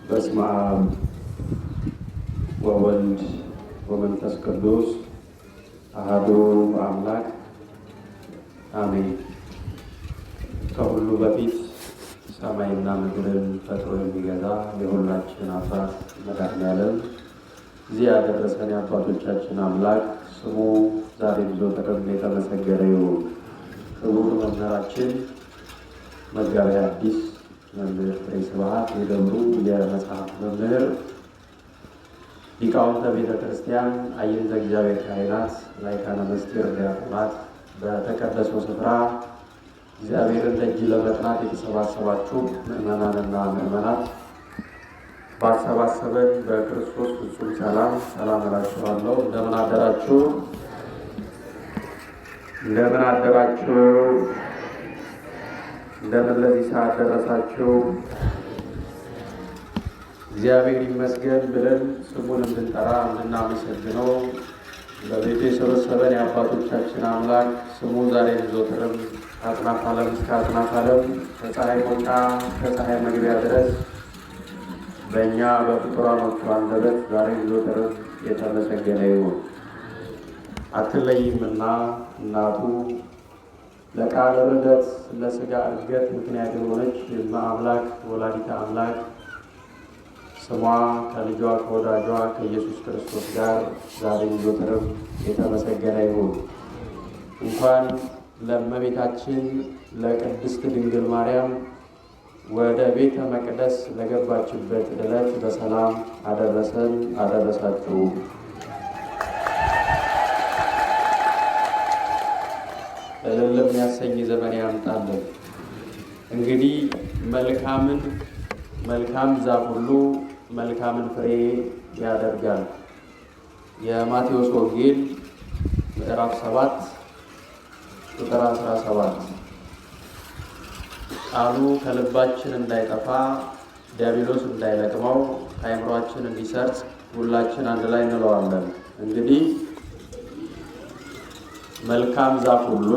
በስመ አብ ወወልድ ወመንፈስ ቅዱስ አሐዱ አምላክ አሜን። ከሁሉ በፊት ሰማይና ምድርን ፈጥሮ የሚገዛ የሁላችን አባት መድኃኔዓለም እዚህ ያደረሰን የአባቶቻችን አምላክ ስሙ ዛሬም ዘወትርም የተመሰገነ ይሁን። ክቡር መምህራችን መጋቤ ሐዲስ መምህር ፍሬ ስብሐት የደብሩ የመጽሐፍ መምህር፣ ሊቃውንተ ቤተ ክርስቲያን፣ አዕይንተ እግዚአብሔር ካህናት፣ ላይካነ ምስጢር ዲያቆናት፣ በተቀደሰው ስፍራ እግዚአብሔርን ደጅ ለመጥናት የተሰባሰባችሁ ምዕመናንና ምዕመናት ባሰባሰበን በክርስቶስ ፍጹም ሰላም እላችኋለሁ። እንደምን አደራችሁ? እንደምን አደራችሁ? እንደምን ለዚህ ሰዓት ደረሳችሁ? እግዚአብሔር ይመስገን ብለን ስሙን እንድንጠራ እንድናመሰግነው በቤቱ የሰበሰበን የአባቶቻችን አምላክ ስሙ ዛሬም ዘወትርም ከአጽናፈ ዓለም እስከ አጽናፈ ዓለም ከፀሐይ መውጫ ከፀሐይ መግቢያ ድረስ በእኛ በፍጡራኖቹ አንደበት ዛሬም ዘወትርም የተመሰገነ ይሁን። አትለይምና እናቱ ለቃለ ርደት ለሥጋ እድገት ምክንያት የሆነች አምላክ ወላዲተ አምላክ ስሟ ከልጇ ከወዳጇ ከኢየሱስ ክርስቶስ ጋር ዛሬም ዘወትርም የተመሰገነ ይሁን። እንኳን ለእመቤታችን ለቅድስት ድንግል ማርያም ወደ ቤተ መቅደስ ለገባችበት ዕለት በሰላም አደረሰን አደረሳችሁ። እልል የሚያሰኝ ዘመን ያምጣልን። እንግዲህ መልካም ዛፍ ሁሉ መልካምን ፍሬ ያደርጋል። የማቴዎስ ወንጌል ምዕራፍ 7 ቁጥር 17። ቃሉ ከልባችን እንዳይጠፋ ዲያብሎስ እንዳይለቅመው ከአእምሯችን እንዲሰርጽ ሁላችን አንድ ላይ እንለዋለን። እንግዲህ መልካም ዛፍ ሁሉ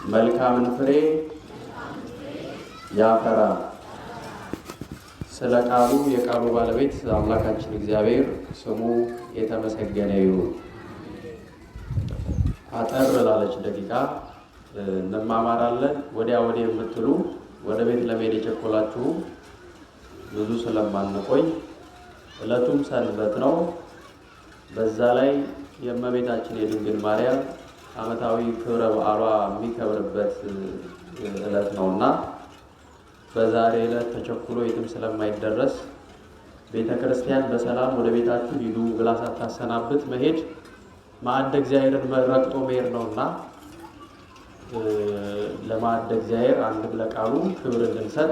መልካምን ፍሬ ያፈራል። ስለ ቃሉ የቃሉ ባለቤት አምላካችን እግዚአብሔር ስሙ የተመሰገነ ይሁን። አጠር ላለች ደቂቃ እንማማራለን። ወዲያ የምትሉ ወደ ቤት ለመሄድ የቸኮላችሁ ብዙ ስለማንቆይ ዕለቱም ሰንበት ነው። በዛ ላይ የእመቤታችን የድንግል ማርያም ዓመታዊ ክብረ በዓሏ የሚከብርበት ዕለት ነውና በዛሬ ዕለት ተቸኩሎ የትም ስለማይደረስ ቤተ ክርስቲያን በሰላም ወደ ቤታችሁ ሂዱ ብላ ሳታሰናብት መሄድ ማዕደ እግዚአብሔርን ረግጦ መሄድ ነውና ለማዕደ እግዚአብሔር አንድም ለቃሉ ክብር እንድንሰጥ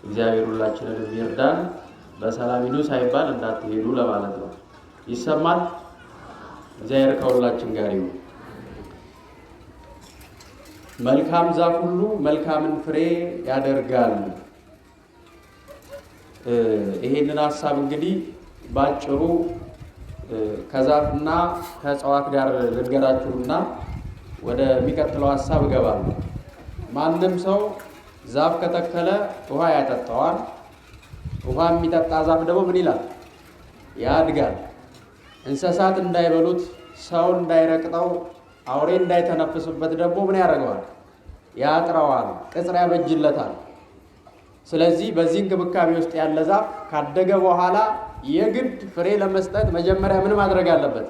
እግዚአብሔር ሁላችንን ይርዳን። በሰላም ሂዱ ሳይባል እንዳትሄዱ ለማለት ነው። ይሰማል። እግዚአብሔር ከሁላችን ጋር ይሁን። መልካም ዛፍ ሁሉ መልካምን ፍሬ ያደርጋል። ይሄንን ሀሳብ እንግዲህ ባጭሩ ከዛፍና ከእጽዋት ጋር ልንገራችሁና ወደሚቀጥለው ሀሳብ እገባለሁ። ማንም ሰው ዛፍ ከተከለ ውሃ ያጠጣዋል። ውሃ የሚጠጣ ዛፍ ደግሞ ምን ይላል? ያድጋል። እንስሳት እንዳይበሉት፣ ሰው እንዳይረቅጠው፣ አውሬ እንዳይተነፍስበት ደግሞ ምን ያደርገዋል? ያጥረዋል፣ ቅጽር ያበጅለታል። ስለዚህ በዚህ እንክብካቤ ውስጥ ያለ ዛፍ ካደገ በኋላ የግድ ፍሬ ለመስጠት መጀመሪያ ምን ማድረግ አለበት?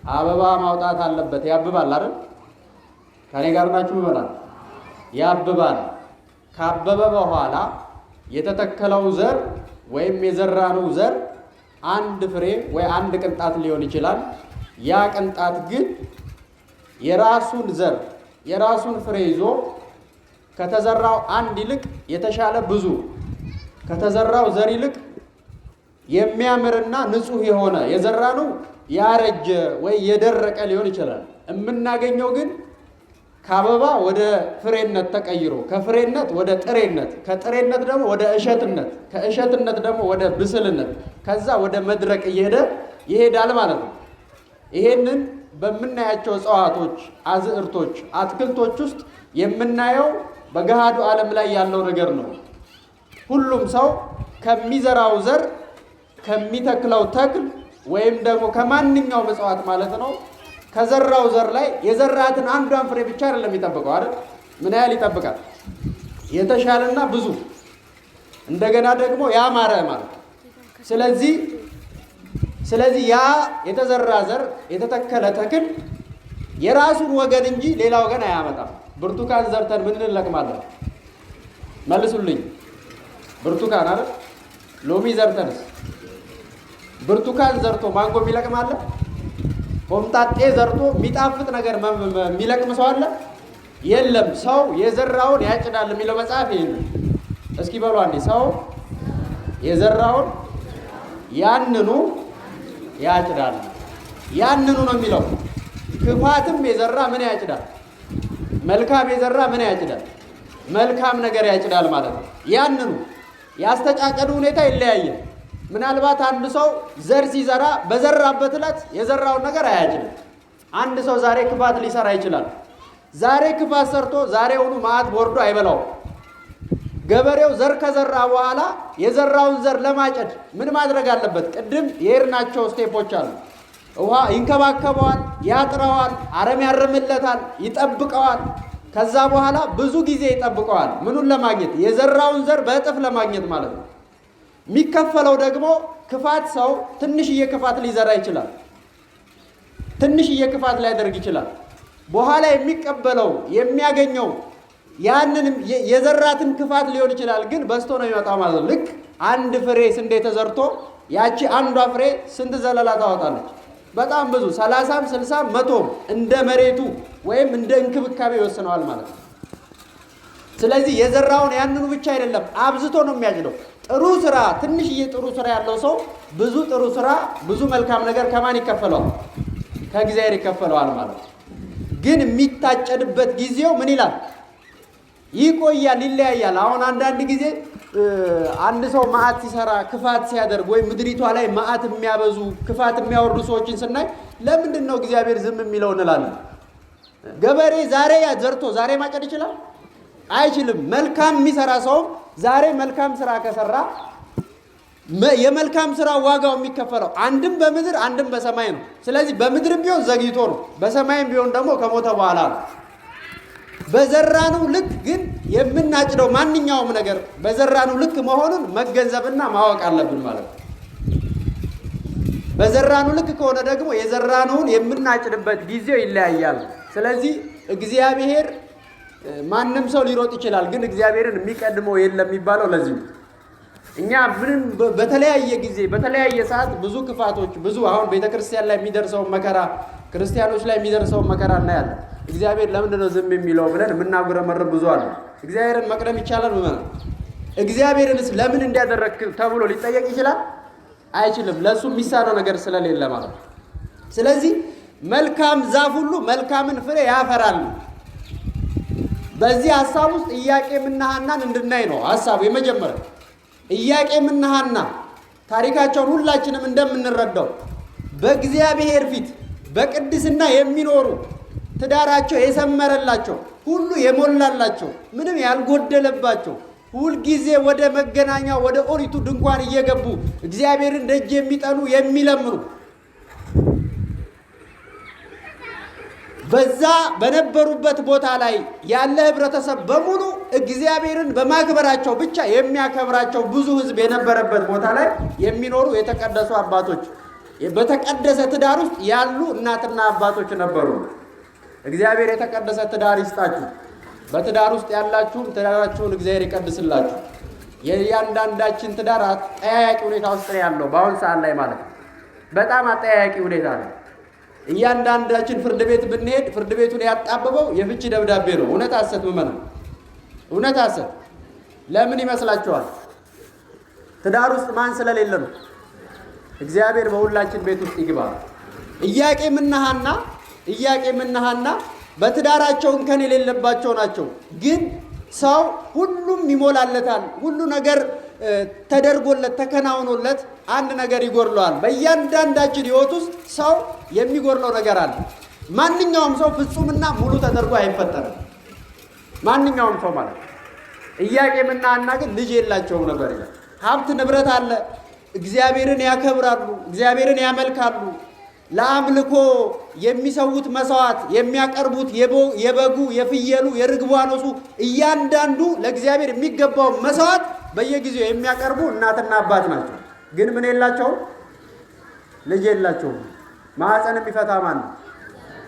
አበባ ማውጣት አለበት። ያብባል አይደል? ከኔ ጋር ናችሁ? ይበላል፣ ያብባል። ካበበ በኋላ የተተከለው ዘር ወይም የዘራነው ዘር አንድ ፍሬ ወይ አንድ ቅንጣት ሊሆን ይችላል። ያ ቅንጣት ግን የራሱን ዘር የራሱን ፍሬ ይዞ ከተዘራው አንድ ይልቅ የተሻለ ብዙ ከተዘራው ዘር ይልቅ የሚያምርና ንጹህ የሆነ የዘራነው ያረጀ ወይ የደረቀ ሊሆን ይችላል። የምናገኘው ግን ከአበባ ወደ ፍሬነት ተቀይሮ ከፍሬነት ወደ ጥሬነት ከጥሬነት ደግሞ ወደ እሸትነት ከእሸትነት ደግሞ ወደ ብስልነት ከዛ ወደ መድረቅ ይሄዳል ማለት ነው። ይሄንን በምናያቸው እጽዋቶች፣ አዝዕርቶች፣ አትክልቶች ውስጥ የምናየው በገሃዱ ዓለም ላይ ያለው ነገር ነው። ሁሉም ሰው ከሚዘራው ዘር ከሚተክለው ተክል ወይም ደግሞ ከማንኛው መጽዋት ማለት ነው ከዘራው ዘር ላይ የዘራትን አንዷን ፍሬ ብቻ አይደለም የሚጠብቀው አይደል? ምን ያህል ይጠብቃል? የተሻለና ብዙ እንደገና ደግሞ ያማረ ማለት። ስለዚህ ያ የተዘራ ዘር የተተከለ ተክል የራሱን ወገን እንጂ ሌላ ወገን አያመጣም። ብርቱካን ዘርተን ምን እንለቅማለን? መልሱልኝ። ብርቱካን አይደል? ሎሚ ዘርተንስ ብርቱካን ዘርቶ ማንጎ የሚለቅም አለ? ሆምጣጤ ዘርቶ የሚጣፍጥ ነገር የሚለቅም ሰው አለ? የለም። ሰው የዘራውን ያጭዳል የሚለው መጽሐፍ ይሄን እስኪ በሉ አንዴ። ሰው የዘራውን ያንኑ ያጭዳል። ያንኑ ነው የሚለው። ክፋትም የዘራ ምን ያጭዳል? መልካም የዘራ ምን ያጭዳል? መልካም ነገር ያጭዳል ማለት ነው። ያንኑ ያስተጫጨዱ ሁኔታ ይለያያል። ምናልባት አንድ ሰው ዘር ሲዘራ በዘራበት ዕለት የዘራውን ነገር አያጭድም። አንድ ሰው ዛሬ ክፋት ሊሰራ ይችላል። ዛሬ ክፋት ሰርቶ ዛሬውኑ መዓት ወርዶ አይበላውም። ገበሬው ዘር ከዘራ በኋላ የዘራውን ዘር ለማጨድ ምን ማድረግ አለበት? ቅድም የሄድናቸው ስቴፖች አሉ። ውሃ ይንከባከበዋል፣ ያጥረዋል፣ አረም ያርምለታል፣ ይጠብቀዋል። ከዛ በኋላ ብዙ ጊዜ ይጠብቀዋል። ምኑን ለማግኘት? የዘራውን ዘር በእጥፍ ለማግኘት ማለት ነው። የሚከፈለው ደግሞ ክፋት ሰው ትንሽዬ ክፋት ሊዘራ ይችላል። ትንሽዬ ክፋት ሊያደርግ ይችላል። በኋላ የሚቀበለው የሚያገኘው ያንን የዘራትን ክፋት ሊሆን ይችላል፣ ግን በስቶ ነው የሚመጣው ማለት ነው። ልክ አንድ ፍሬ ስንዴ ተዘርቶ ያቺ አንዷ ፍሬ ስንት ዘለላ ታወጣለች? በጣም ብዙ 30፣ 60፣ 100 እንደ መሬቱ ወይም እንደ እንክብካቤ ይወስነዋል ማለት ነው። ስለዚህ የዘራውን ያንኑ ብቻ አይደለም አብዝቶ ነው የሚያጭደው። ጥሩ ስራ ትንሽዬ ጥሩ ስራ ያለው ሰው ብዙ ጥሩ ስራ ብዙ መልካም ነገር ከማን ይከፈለዋል? ከእግዚአብሔር ይከፈለዋል ማለት ነው። ግን የሚታጨድበት ጊዜው ምን ይላል? ይቆያል፣ ይለያያል። አሁን አንዳንድ ጊዜ አንድ ሰው መዓት ሲሰራ ክፋት ሲያደርግ ወይም ምድሪቷ ላይ መዓት የሚያበዙ ክፋት የሚያወርዱ ሰዎችን ስናይ ለምንድን ነው እግዚአብሔር ዝም የሚለው እንላለን። ገበሬ ዛሬ ዘርቶ ዛሬ ማጨድ ይችላል? አይችልም። መልካም የሚሰራ ሰው ዛሬ መልካም ስራ ከሰራ የመልካም ስራ ዋጋው የሚከፈለው አንድም በምድር አንድም በሰማይ ነው። ስለዚህ በምድርም ቢሆን ዘግይቶ ነው፣ በሰማይም ቢሆን ደግሞ ከሞተ በኋላ ነው። በዘራነው ልክ ግን የምናጭደው ማንኛውም ነገር በዘራነው ልክ መሆኑን መገንዘብና ማወቅ አለብን ማለት ነው። በዘራነው ልክ ከሆነ ደግሞ የዘራነውን የምናጭድበት ጊዜው ይለያያል። ስለዚህ እግዚአብሔር ማንም ሰው ሊሮጥ ይችላል፣ ግን እግዚአብሔርን የሚቀድመው የለም የሚባለው ለዚህ ነው። እኛ ምንም በተለያየ ጊዜ በተለያየ ሰዓት ብዙ ክፋቶች ብዙ አሁን ቤተክርስቲያን ላይ የሚደርሰው መከራ ክርስቲያኖች ላይ የሚደርሰው መከራ እናያለን። እግዚአብሔር ለምንድን ነው ዝም የሚለው ብለን የምናጉረመርም ብዙ አለ። እግዚአብሔርን መቅደም ይቻላል? እግዚአብሔርንስ ለምን እንዲያደረግ ተብሎ ሊጠየቅ ይችላል? አይችልም። ለሱ የሚሳነው ነገር ስለሌለ ማለት ነው። ስለዚህ መልካም ዛፍ ሁሉ መልካምን ፍሬ ያፈራል። በዚህ ሐሳብ ውስጥ ኢያቄምና ሐናን እንድናይ ነው ሐሳቡ። የመጀመሪያ ኢያቄምና ሐና ታሪካቸውን ሁላችንም እንደምንረዳው በእግዚአብሔር ፊት በቅድስና የሚኖሩ ትዳራቸው የሰመረላቸው ሁሉ የሞላላቸው ምንም ያልጎደለባቸው ሁልጊዜ ወደ መገናኛ ወደ ኦሪቱ ድንኳን እየገቡ እግዚአብሔርን ደጅ የሚጠኑ የሚለምኑ በዛ በነበሩበት ቦታ ላይ ያለ ህብረተሰብ በሙሉ እግዚአብሔርን በማክበራቸው ብቻ የሚያከብራቸው ብዙ ህዝብ የነበረበት ቦታ ላይ የሚኖሩ የተቀደሱ አባቶች በተቀደሰ ትዳር ውስጥ ያሉ እናትና አባቶች ነበሩ። እግዚአብሔር የተቀደሰ ትዳር ይስጣችሁ። በትዳር ውስጥ ያላችሁም ትዳራችሁን እግዚአብሔር ይቀድስላችሁ። የእያንዳንዳችን ትዳር አጠያያቂ ሁኔታ ውስጥ ነው ያለው በአሁን ሰዓት ላይ ማለት ነው። በጣም አጠያያቂ ሁኔታ ነው። እያንዳንዳችን ፍርድ ቤት ብንሄድ ፍርድ ቤቱን ያጣበበው የፍቺ ደብዳቤ ነው። እውነት ሐሰት ምመና እውነት ሐሰት ለምን ይመስላችኋል? ትዳር ውስጥ ማን ስለሌለ ነው? እግዚአብሔር በሁላችን ቤት ውስጥ ይግባ። ኢያቄምና ሐና በትዳራቸው እንከን የሌለባቸው ናቸው። ግን ሰው ሁሉም ይሞላለታል። ሁሉ ነገር ተደርጎለት ተከናውኖለት አንድ ነገር ይጎርለዋል። በእያንዳንዳችን ህይወት ውስጥ ሰው የሚጎርለው ነገር አለ። ማንኛውም ሰው ፍጹምና ሙሉ ተደርጎ አይፈጠርም። ማንኛውም ሰው ማለት ነው። ኢያቄምና ሐና ግን ልጅ የላቸውም ነበር ይላል። ሀብት ንብረት አለ፣ እግዚአብሔርን ያከብራሉ፣ እግዚአብሔርን ያመልካሉ። ለአምልኮ የሚሰዉት መስዋዕት የሚያቀርቡት የበጉ፣ የፍየሉ፣ የርግቧኖሱ እያንዳንዱ ለእግዚአብሔር የሚገባው መስዋዕት በየጊዜው የሚያቀርቡ እናትና አባት ናቸው። ግን ምን የላቸውም? ልጅ የላቸውም። ማህፀን የሚፈታ ማን ነው?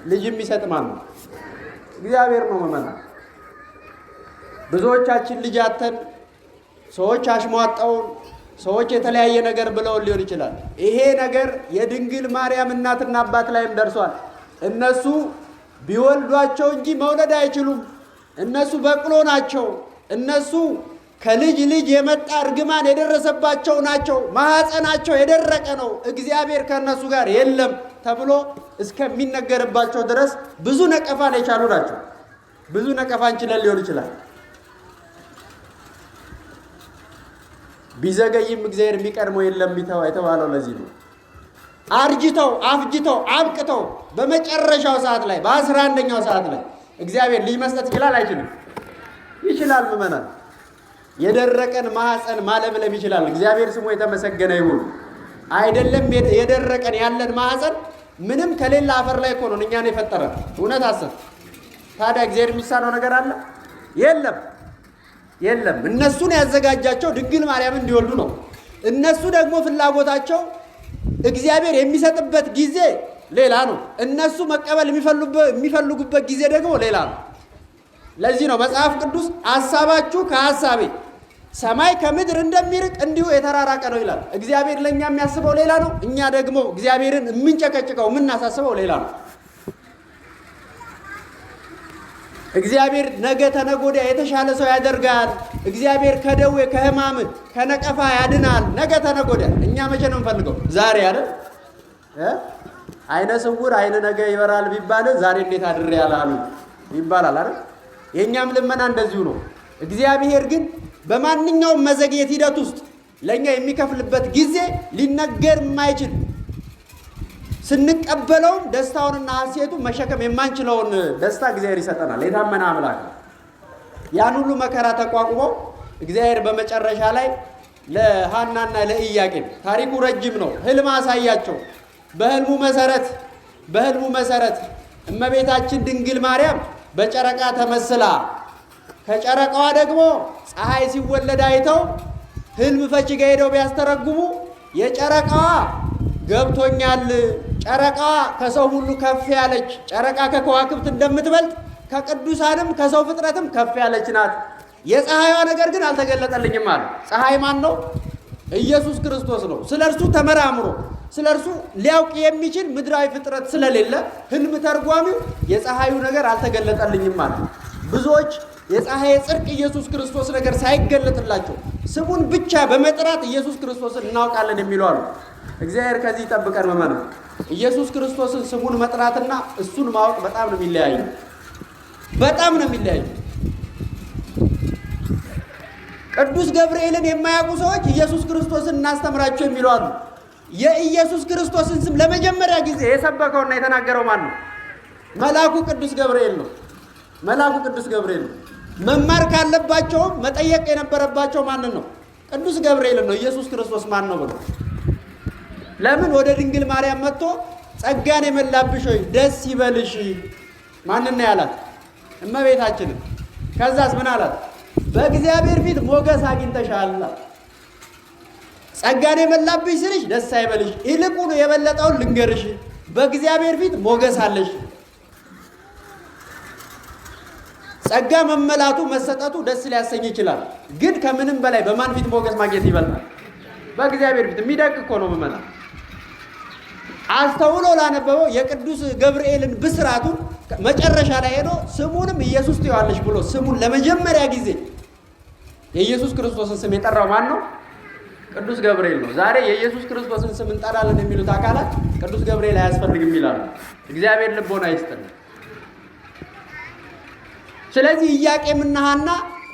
ልጅ የሚሰጥ ማን ነው? እግዚአብሔር ነው። መመና ብዙዎቻችን ልጅ አተን ሰዎች አሽሟጠውን ሰዎች የተለያየ ነገር ብለው ሊሆን ይችላል። ይሄ ነገር የድንግል ማርያም እናትና አባት ላይም ደርሷል። እነሱ ቢወልዷቸው እንጂ መውለድ አይችሉም። እነሱ በቅሎ ናቸው። እነሱ ከልጅ ልጅ የመጣ እርግማን የደረሰባቸው ናቸው። ማህፀናቸው የደረቀ ነው። እግዚአብሔር ከእነሱ ጋር የለም ተብሎ እስከሚነገርባቸው ድረስ ብዙ ነቀፋን የቻሉ ናቸው። ብዙ ነቀፋን ችለን ሊሆን ይችላል። ቢዘገይም እግዚአብሔር የሚቀድመው የለም የተባለው ለዚህ ነው። አርጅተው አፍጅተው አብቅተው በመጨረሻው ሰዓት ላይ በ11ኛው ሰዓት ላይ እግዚአብሔር ልጅ መስጠት ይችላል አይችልም? ይችላል። ምእመናን የደረቀን ማህፀን ማለምለም ይችላል። እግዚአብሔር ስሙ የተመሰገነ ይሁን። አይደለም የደረቀን ያለን ማህፀን ምንም ከሌላ አፈር ላይ እኮ ነው እኛን የፈጠረ። እውነት አሰብ ታዲያ እግዚአብሔር የሚሳነው ነገር አለ? የለም። እነሱን ያዘጋጃቸው ድንግል ማርያም እንዲወልዱ ነው። እነሱ ደግሞ ፍላጎታቸው እግዚአብሔር የሚሰጥበት ጊዜ ሌላ ነው። እነሱ መቀበል የሚፈልጉበት ጊዜ ደግሞ ሌላ ነው። ለዚህ ነው መጽሐፍ ቅዱስ ሐሳባችሁ ከሐሳቤ ሰማይ ከምድር እንደሚርቅ እንዲሁ የተራራቀ ነው ይላል። እግዚአብሔር ለእኛ የሚያስበው ሌላ ነው። እኛ ደግሞ እግዚአብሔርን የምንጨቀጭቀው የምናሳስበው ሌላ ነው። እግዚአብሔር ነገ ተነገ ወዲያ የተሻለ ሰው ያደርጋል። እግዚአብሔር ከደዌ ከሕማም ከነቀፋ ያድናል ነገ ተነገ ወዲያ። እኛ መቼ ነው የምንፈልገው? ዛሬ አይደል? አይነ ስውር አይነ ነገ ይበራል ቢባል ዛሬ እንዴት አድሬ ያላሉ ይባላል አይደል? የኛም ልመና እንደዚሁ ነው። እግዚአብሔር ግን በማንኛውም መዘግየት ሂደት ውስጥ ለኛ የሚከፍልበት ጊዜ ሊነገር የማይችል ስንቀበለውም ደስታውንና ሐሴቱን መሸከም የማንችለውን ደስታ እግዚአብሔር ይሰጠናል። የታመነ አምላክ ነው። ያን ሁሉ መከራ ተቋቁሞ እግዚአብሔር በመጨረሻ ላይ ለሐናና ለኢያቄም ታሪኩ ረጅም ነው። ህልም አሳያቸው። በህልሙ መሰረት እመቤታችን ድንግል ማርያም በጨረቃ ተመስላ ከጨረቃዋ ደግሞ ፀሐይ ሲወለድ አይተው ህልም ፈቺ ጋር ሄደው ቢያስተረጉሙ የጨረቃዋ ገብቶኛል፣ ጨረቃዋ ከሰው ሁሉ ከፍ ያለች፣ ጨረቃ ከከዋክብት እንደምትበልጥ ከቅዱሳንም ከሰው ፍጥረትም ከፍ ያለች ናት። የፀሐይዋ ነገር ግን አልተገለጠልኝም አለ። ፀሐይ ማን ነው? ኢየሱስ ክርስቶስ ነው። ስለ እርሱ ተመራምሮ ስለ እርሱ ሊያውቅ የሚችል ምድራዊ ፍጥረት ስለሌለ ህልም ተርጓሚው የፀሐዩ ነገር አልተገለጠልኝም አለ። ብዙዎች የፀሐይ ጽድቅ ኢየሱስ ክርስቶስ ነገር ሳይገለጥላቸው ስሙን ብቻ በመጥራት ኢየሱስ ክርስቶስን እናውቃለን የሚሉ አሉ። እግዚአብሔር ከዚህ ይጠብቀን። መመን ኢየሱስ ክርስቶስን ስሙን መጥራትና እሱን ማወቅ በጣም ነው የሚለያየው። ቅዱስ ገብርኤልን የማያውቁ ሰዎች ኢየሱስ ክርስቶስን እናስተምራቸው የሚሉ አሉ። የኢየሱስ ክርስቶስን ስም ለመጀመሪያ ጊዜ የሰበከውና የተናገረው ማን ነው? መልአኩ ቅዱስ ገብርኤል ነው። መማር ካለባቸውም መጠየቅ የነበረባቸው ማንን ነው? ቅዱስ ገብርኤልን ነው። ኢየሱስ ክርስቶስ ማን ነው ብሎ ለምን ወደ ድንግል ማርያም መጥቶ ጸጋን የመላብሽ ሆይ ደስ ይበልሽ ማንን ነው ያላት? እመቤታችንን። ከዛስ ምን አላት? በእግዚአብሔር ፊት ሞገስ አግኝተሻል። ጸጋን የመላብሽ ስልሽ ደስ አይበልሽ፣ ይልቁኑ የበለጠውን ልንገርሽ፣ በእግዚአብሔር ፊት ሞገስ አለሽ። ጸጋ መመላቱ መሰጠቱ ደስ ሊያሰኝ ይችላል። ግን ከምንም በላይ በማን ፊት ሞገስ ማግኘት ይበልጣል? በእግዚአብሔር ፊት። የሚደቅ እኮ ነው መመላ አስተውሎ ላነበበው የቅዱስ ገብርኤልን ብስራቱን መጨረሻ ላይ ሄዶ ስሙንም ኢየሱስ ትይዋለሽ ብሎ ስሙን ለመጀመሪያ ጊዜ የኢየሱስ ክርስቶስን ስም የጠራው ማን ነው? ቅዱስ ገብርኤል ነው። ዛሬ የኢየሱስ ክርስቶስን ስም እንጠራለን የሚሉት አካላት ቅዱስ ገብርኤል አያስፈልግም ይላሉ። እግዚአብሔር ልቦና ይስጥልን። ስለዚህ ኢያቄምና ሐና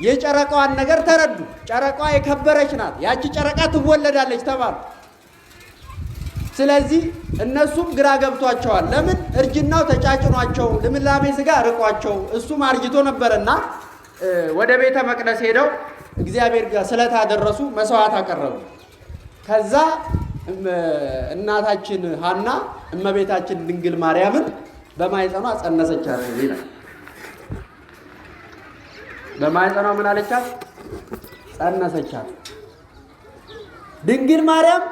የጨረቃዋን ነገር ተረዱ። ጨረቃዋ የከበረች ናት፣ ያቺ ጨረቃ ትወለዳለች ተባሉ። ስለዚህ እነሱም ግራ ገብቷቸዋል። ለምን? እርጅናው ተጫጭኗቸው፣ ልምላሜ ስጋ ርቋቸው፣ እሱም አርጅቶ ነበርና ወደ ቤተ መቅደስ ሄደው እግዚአብሔር ጋር ስለት አደረሱ፣ መስዋዕት አቀረቡ። ከዛ እናታችን ሐና እመቤታችን ድንግል ማርያምን በማኅፀኗ ጸነሰቻት ይላል። በማኅፀኗ ምን አለቻት? ጸነሰቻት። ድንግል ማርያም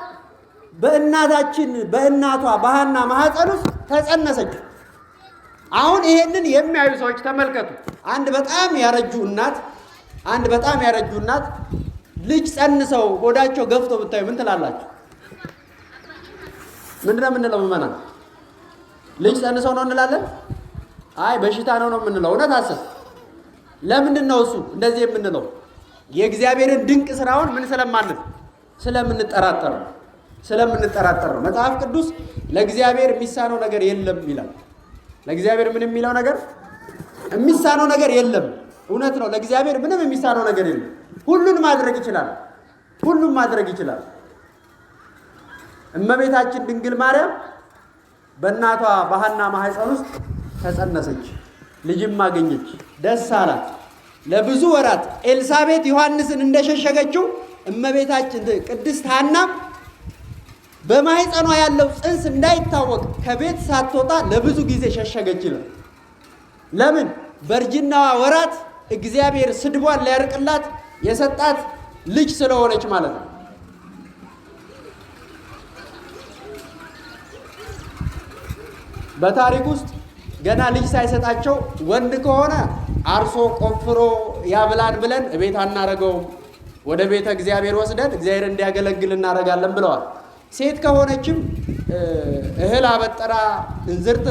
በእናቷ በሐና ማኅፀን ውስጥ ተጸነሰች። አሁን ይሄንን የሚያዩ ሰዎች ተመልከቱ። አንድ በጣም ያረጁ እናት ልጅ ጸንሰው ሆዳቸው ገፍቶ ብታዩ ምን ትላላችሁ? ምንድነው የምንለው? ምመና ልጅ ጸንሰው ነው እንላለን? አይ በሽታ ነው የምንለው። እውነት አሰብ ለምንድን ነው እሱ እንደዚህ የምንለው? የእግዚአብሔርን ድንቅ ስራውን ምን ስለምንጠራጠር ነው። መጽሐፍ ቅዱስ ለእግዚአብሔር የሚሳነው ነገር የለም ይላል። ለእግዚአብሔር ምንም የሚሳነው ነገር የለም። እውነት ነው። ለእግዚአብሔር ምንም የሚሳነው ነገር የለም። ሁሉን ማድረግ ይችላል። እመቤታችን ድንግል ማርያም በእናቷ በሐና ማኅፀን ውስጥ ተጸነሰች፣ ልጅም አገኘች፣ ደስ አላት። ለብዙ ወራት ኤልሳቤጥ ዮሐንስን እንደሸሸገችው እመቤታችን ቅድስት ሐናም በማኅፀኗ ያለው ጽንስ እንዳይታወቅ ከቤት ሳትወጣ ለብዙ ጊዜ ሸሸገች ነው። ለምን? በእርጅናዋ ወራት እግዚአብሔር ስድቧን ሊያርቅላት የሰጣት ልጅ ስለሆነች ማለት ነው። በታሪክ ውስጥ ገና ልጅ ሳይሰጣቸው ወንድ ከሆነ አርሶ ቆፍሮ ያብላን ብለን ቤት አናረገውም፣ ወደ ቤተ እግዚአብሔር ወስደን እግዚአብሔር እንዲያገለግል እናረጋለን ብለዋል። ሴት ከሆነችም እህል አበጠራ እንዝርት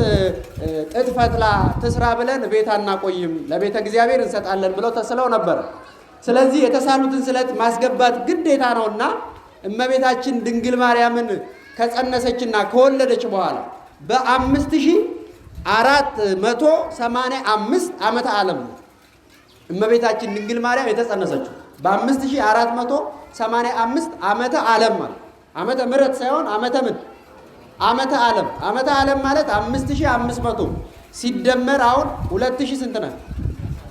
ጥጥ ፈትላ ትስራ ብለን ቤት አናቆይም፣ ለቤተ እግዚአብሔር እንሰጣለን ብለው ተስለው ነበር። ስለዚህ የተሳሉትን ስለት ማስገባት ግዴታ ነውና እመቤታችን ድንግል ማርያምን ከጸነሰችና ከወለደች በኋላ በ5485 ዓመተ ዓለም እመቤታችን ድንግል ማርያም የተጸነሰችው በ5485 ዓመተ ዓለም ማለት ዓመተ ምሕረት ሳይሆን ዓመተ ዓለም ማለት 5500 ሲደመር አሁን 2000 ስንት ነው?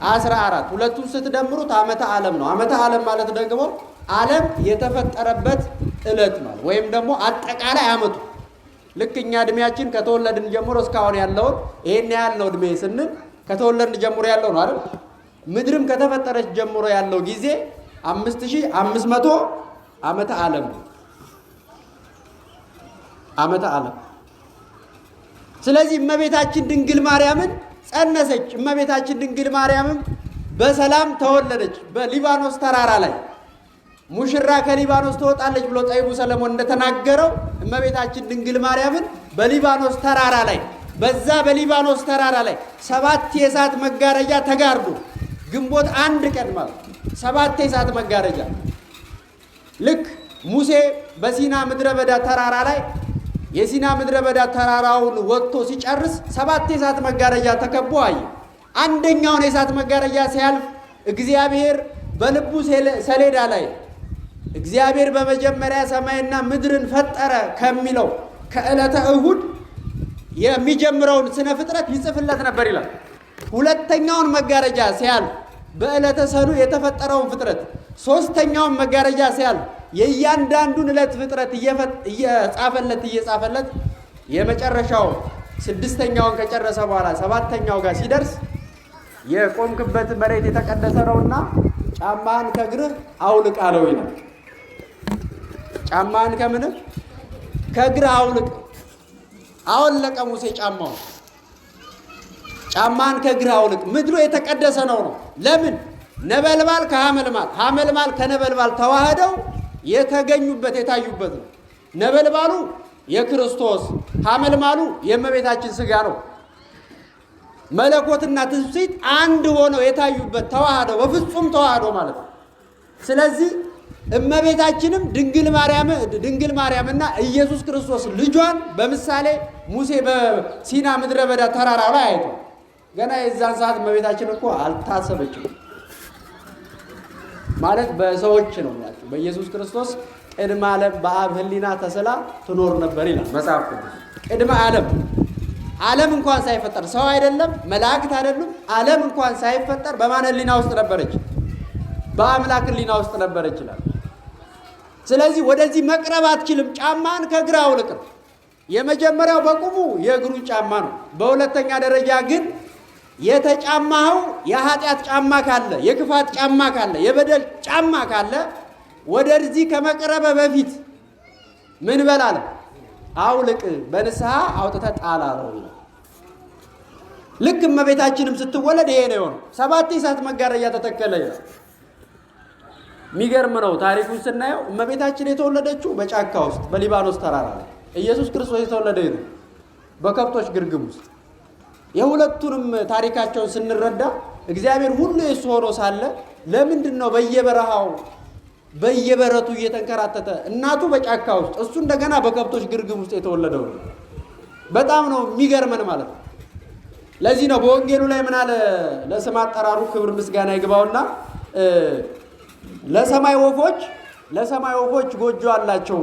14 ሁለቱን ስትደምሩት ዓመተ ዓለም ነው። ዓመተ ዓለም ማለት ደግሞ ዓለም የተፈጠረበት ዕለት ማለት ወይም ደግሞ አጠቃላይ ዓመቱ ልክ እኛ እድሜያችን ከተወለድን ጀምሮ እስካሁን ያለውን ይሄን ያህል ነው እድሜ ስንል ከተወለድን ጀምሮ ያለው ነው አይደል? ምድርም ከተፈጠረች ጀምሮ ያለው ጊዜ 5500 ዓመተ ዓለም ነው። ዓመተ ዓለም። ስለዚህ እመቤታችን ድንግል ማርያምን ጸነሰች። እመቤታችን ድንግል ማርያምም በሰላም ተወለደች። በሊባኖስ ተራራ ላይ ሙሽራ ከሊባኖስ ትወጣለች ብሎ ጠቢቡ ሰለሞን እንደተናገረው እመቤታችን ድንግል ማርያምን በሊባኖስ ተራራ ላይ በሊባኖስ ተራራ ላይ 7 የእሳት መጋረጃ ተጋርዶ ግንቦት 1 ቀን ማለት 7 የእሳት መጋረጃ ልክ ሙሴ በሲና ምድረ በዳ ተራራ ላይ የሲና ምድረ በዳ ተራራውን ወጥቶ ሲጨርስ 7 የእሳት መጋረጃ ተከቦ አየ። አንደኛውን የእሳት መጋረጃ ሲያልፍ እግዚአብሔር በልቡ ሰሌዳ ላይ እግዚአብሔር በመጀመሪያ ሰማይና ምድርን ፈጠረ ከሚለው ከዕለተ እሁድ የሚጀምረውን ስነ ፍጥረት ይጽፍለት ነበር ይላል። ሁለተኛውን መጋረጃ ሲያልፍ በዕለተ ሰኑ የተፈጠረውን ፍጥረት፣ ሶስተኛውን መጋረጃ ሲያልፍ የእያንዳንዱን ዕለት ፍጥረት እየጻፈለት የመጨረሻው ስድስተኛውን ከጨረሰ በኋላ ሰባተኛው ጋር ሲደርስ የቆምክበት መሬት የተቀደሰ ነውና ጫማህን ከእግርህ አውልቅ አለው ይላል። ጫማህን ከእግርህ አውልቅ። አወለቀ ሙሴ ጫማህን ከእግርህ አውልቅ። ምድሩ የተቀደሰ ነው። ለምን? ነበልባል ሐመልማል ከነበልባል ተዋህደው የተገኙበት የታዩበት ነው። ነበልባሉ የክርስቶስ ሐመልማሉ የእመቤታችን ሥጋ ነው። መለኮትና ትስብእት አንድ ሆነው የታዩበት ተዋህደው በፍጹም ተዋህዶ ማለት ነው። ስለዚህ እመቤታችንም ድንግል ማርያምና ኢየሱስ ክርስቶስ ልጇን በምሳሌ ሙሴ በሲና ምድረ በዳ ተራራ ላይ አይቶ ገና የዛን ሰዓት እመቤታችን እኮ አልታሰበችም ማለት በሰዎች ነው ማለት በኢየሱስ ክርስቶስ ቅድመ ዓለም በአብ ሕሊና ተስላ ትኖር ነበር ይላል መጽሐፍ ቅዱስ። ቅድመ ዓለም ዓለም እንኳን ሳይፈጠር ሰው አይደለም መላእክት አይደሉም ዓለም እንኳን ሳይፈጠር በማን ሕሊና ውስጥ ነበረች? በአምላክ ሕሊና ውስጥ ነበረች ይላል። ስለዚህ ወደዚህ መቅረብ አትችልም። ጫማን ከእግር አውልቅ። የመጀመሪያው በቁሙ የእግሩ ጫማ ነው። በሁለተኛ ደረጃ ግን የተጫማኸው የኃጢአት ጫማ ካለ፣ የክፋት ጫማ ካለ፣ የበደል ጫማ ካለ ወደዚህ ከመቅረብ በፊት ምን በላለ? አውልቅ፣ በንስሐ አውጥተህ ጣል አለው። ልክ እመቤታችንም ስትወለድ ይሄ ነው የሆነው። 7 የእሳት መጋረጃ ተተከለ ይላል። የሚገርም ነው ታሪኩን ስናየው። እመቤታችን የተወለደችው በጫካ ውስጥ በሊባኖስ ተራራ ላይ፣ ኢየሱስ ክርስቶስ የተወለደው ነው በከብቶች ግርግም ውስጥ። የሁለቱንም ታሪካቸውን ስንረዳ እግዚአብሔር ሁሉ የሱ ሆኖ ሳለ ለምንድን ነው በየበረሃው በየበረቱ እየተንከራተተ እናቱ በጫካ ውስጥ እሱ እንደገና በከብቶች ግርግም ውስጥ የተወለደው? በጣም ነው የሚገርመን ማለት ነው። ለዚህ ነው በወንጌሉ ላይ ምን አለ? ለስም አጠራሩ ክብር ምስጋና ይግባውና ለሰማይ ወፎች ጎጆ አላቸው፣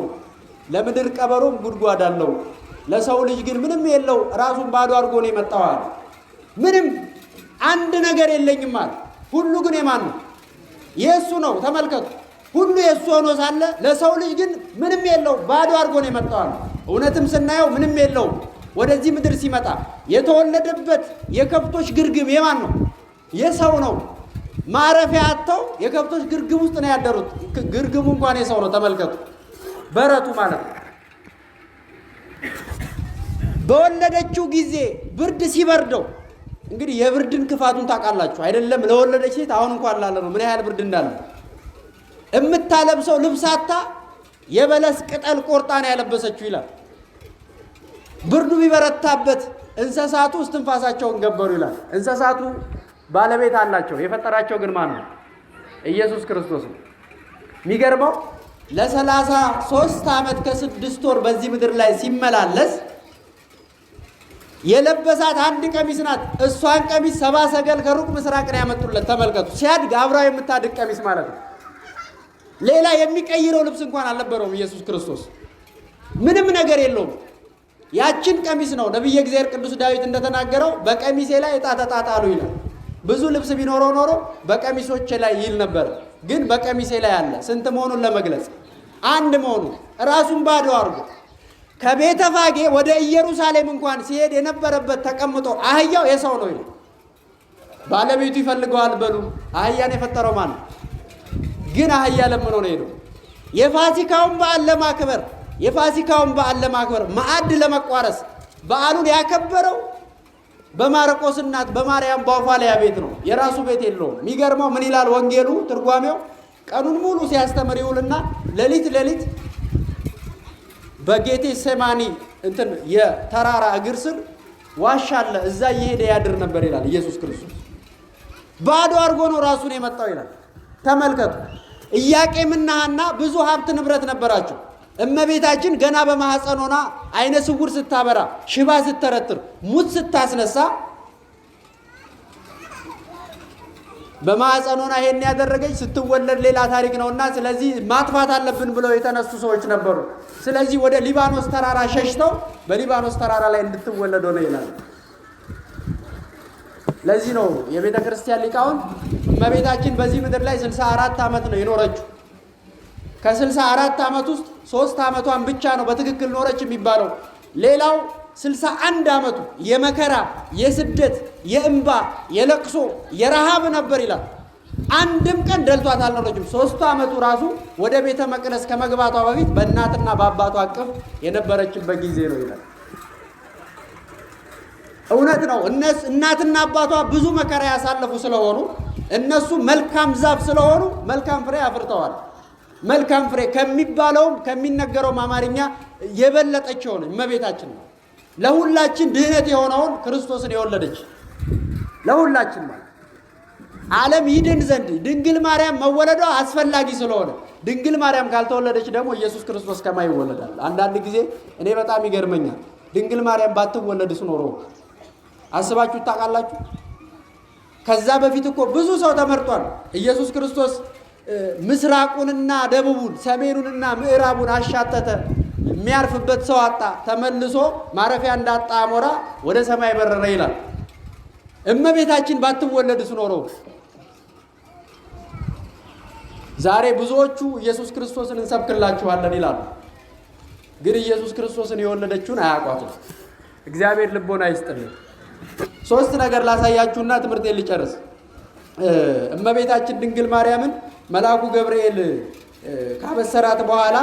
ለምድር ቀበሮም ጉድጓድ አለው፣ ለሰው ልጅ ግን ምንም የለው፣ ራሱን ባዶ አድርጎ ነው የመጣው። ምንም አንድ ነገር የለኝም አለ። ሁሉ ግን የማን ነው? የእሱ ነው። ተመልከቱ፣ ሁሉ የእሱ ሆኖ ሳለ ለሰው ልጅ ግን ምንም የለው፣ ባዶ አድርጎ ነው የመጣው። እውነትም ስናየው ምንም የለው። ወደዚህ ምድር ሲመጣ የተወለደበት የከብቶች ግርግም የማን ነው? የሰው ነው። ማረፊያ አጥተው የከብቶች ግርግም ውስጥ ነው ያደሩት። ግርግሙ እንኳን የሰው ነው። ተመልከቱ፣ በረቱ ማለት ነው። በወለደችው ጊዜ ብርድ ሲበርደው፣ እንግዲህ የብርድን ክፋቱን ታውቃላችሁ አይደለም? ለወለደች ሴት አሁን እንኳን ላለ ነው ምን ያህል ብርድ እንዳለ። የምታለብሰው ልብሳታ የበለስ ቅጠል ቆርጣ ነው ያለበሰችው ይላል። ብርዱ ቢበረታበት እንስሳቱ እስትንፋሳቸውን ገበሩ ይላል። እንስሳቱ ባለቤት አላቸው። የፈጠራቸው ግን ማን ነው? ኢየሱስ ክርስቶስ ነው። የሚገርመው ለ33 ዓመት ከ6 ወር በዚህ ምድር ላይ ሲመላለስ የለበሳት አንድ ቀሚስ ናት። እሷን ቀሚስ 70 ሰገል ከሩቅ ምስራቅ ነው ያመጡለት። ተመልከቱ፣ ሲያድግ አብራው የምታድግ ቀሚስ ማለት ነው። ሌላ የሚቀይረው ልብስ እንኳን አልነበረውም ኢየሱስ ክርስቶስ። ምንም ነገር የለውም። ያችን ቀሚስ ነው ነቢየ እግዚአብሔር ቅዱስ ዳዊት እንደተናገረው በቀሚሴ ላይ ዕጣ ተጣጣሉ ይላል። ብዙ ልብስ ቢኖረው ኖሮ በቀሚሶች ላይ ይል ነበር። ግን በቀሚሴ ላይ አለ። ስንት መሆኑን ለመግለጽ አንድ መሆኑን ራሱን ባዶ አድርጎ ከቤተ ፋጌ ወደ ኢየሩሳሌም እንኳን ሲሄድ የነበረበት ተቀምጦ አህያው የሰው ነው ይላል። ባለቤቱ ይፈልገዋል በሉ። አህያን የፈጠረው ማን ነው? ግን አህያ ለምኖ ነው ሄደው የፋሲካውን በዓል ለማክበር ማዕድ ለመቋረስ በዓሉን ያከበረው በማርቆስ እናት በማርያም ባፋሊያ ቤት ነው። የራሱ ቤት የለውም። የሚገርመው ምን ይላል ወንጌሉ ትርጓሜው? ቀኑን ሙሉ ሲያስተምር ይውልና ሌሊት በጌቴ ሴማኒ የተራራ እግር ስር ዋሻ አለ፣ እዛ እየሄደ ያድር ነበር ይላል ኢየሱስ ክርስቶስ። ባዶ አድርጎ ነው ራሱን የመጣው ይላል። ተመልከቱ፣ ኢያቄምና ሐና ብዙ ሀብት ንብረት ነበራቸው። እመቤታችን ገና በማህፀን ሆና አይነ ስውር ስታበራ፣ ሽባ ስተረትር፣ ሙት ስታስነሳ በማህፀን ሆና ይሄን ያደረገች ስትወለድ ሌላ ታሪክ ነውና ስለዚህ ማጥፋት አለብን ብለው የተነሱ ሰዎች ነበሩ። ስለዚህ ወደ ሊባኖስ ተራራ ሸሽተው በሊባኖስ ተራራ ላይ እንድትወለድ ሆነ ይላል። ለዚህ ነው የቤተ ክርስቲያን ሊቃውንት እመቤታችን በዚህ ምድር ላይ 64 ዓመት ነው የኖረችው። ከ64 ዓመት ውስጥ 3 ዓመቷን ብቻ ነው በትክክል ኖረች የሚባለው። ሌላው 61 ዓመቱ የመከራ፣ የስደት፣ የእንባ፣ የለቅሶ፣ የረሃብ ነበር ይላል። አንድም ቀን ደልቷት አልኖረችም። 3 ዓመቱ ራሱ ወደ ቤተ መቅደስ ከመግባቷ በፊት በእናትና በአባቷ አቅፍ የነበረችበት ጊዜ ነው ይላል። እውነት ነው። እናትና አባቷ ብዙ መከራ ያሳለፉ ስለሆኑ እነሱ መልካም ዛፍ ስለሆኑ መልካም ፍሬ አፍርተዋል። መልካም ፍሬ ከሚባለውም ከሚነገረውም አማርኛ የበለጠች ሆነ እመቤታችን ነው። ለሁላችን ድህነት የሆነውን ክርስቶስን የወለደች ለሁላችን ማለት ዓለም ይድን ዘንድ ድንግል ማርያም መወለዷ አስፈላጊ ስለሆነ ድንግል ማርያም ካልተወለደች ደግሞ ኢየሱስ ክርስቶስ ከማን ይወለዳል? አንዳንድ ጊዜ እኔ በጣም ይገርመኛል። ድንግል ማርያም ባትወለድስ ኖሮ አስባችሁ ታውቃላችሁ? ከዛ በፊት እኮ ብዙ ሰው ተመርጧል። ኢየሱስ ክርስቶስ ምስራቁንና ደቡቡን ሰሜኑንና ምዕራቡን አሻተተ። የሚያርፍበት ሰው አጣ። ተመልሶ ማረፊያ እንዳጣ አሞራ ወደ ሰማይ በረረ ይላል። እመቤታችን ባትወለድስ ኖሮ ዛሬ ብዙዎቹ ኢየሱስ ክርስቶስን እንሰብክላችኋለን ይላሉ። ግን ኢየሱስ ክርስቶስን የወለደችውን አያውቋትም። እግዚአብሔር ልቦና ይስጥልን። ሶስት ነገር ላሳያችሁና ትምህርቴን ልጨርስ። እመቤታችን ድንግል ማርያምን መልአኩ ገብርኤል ካበሰራት በኋላ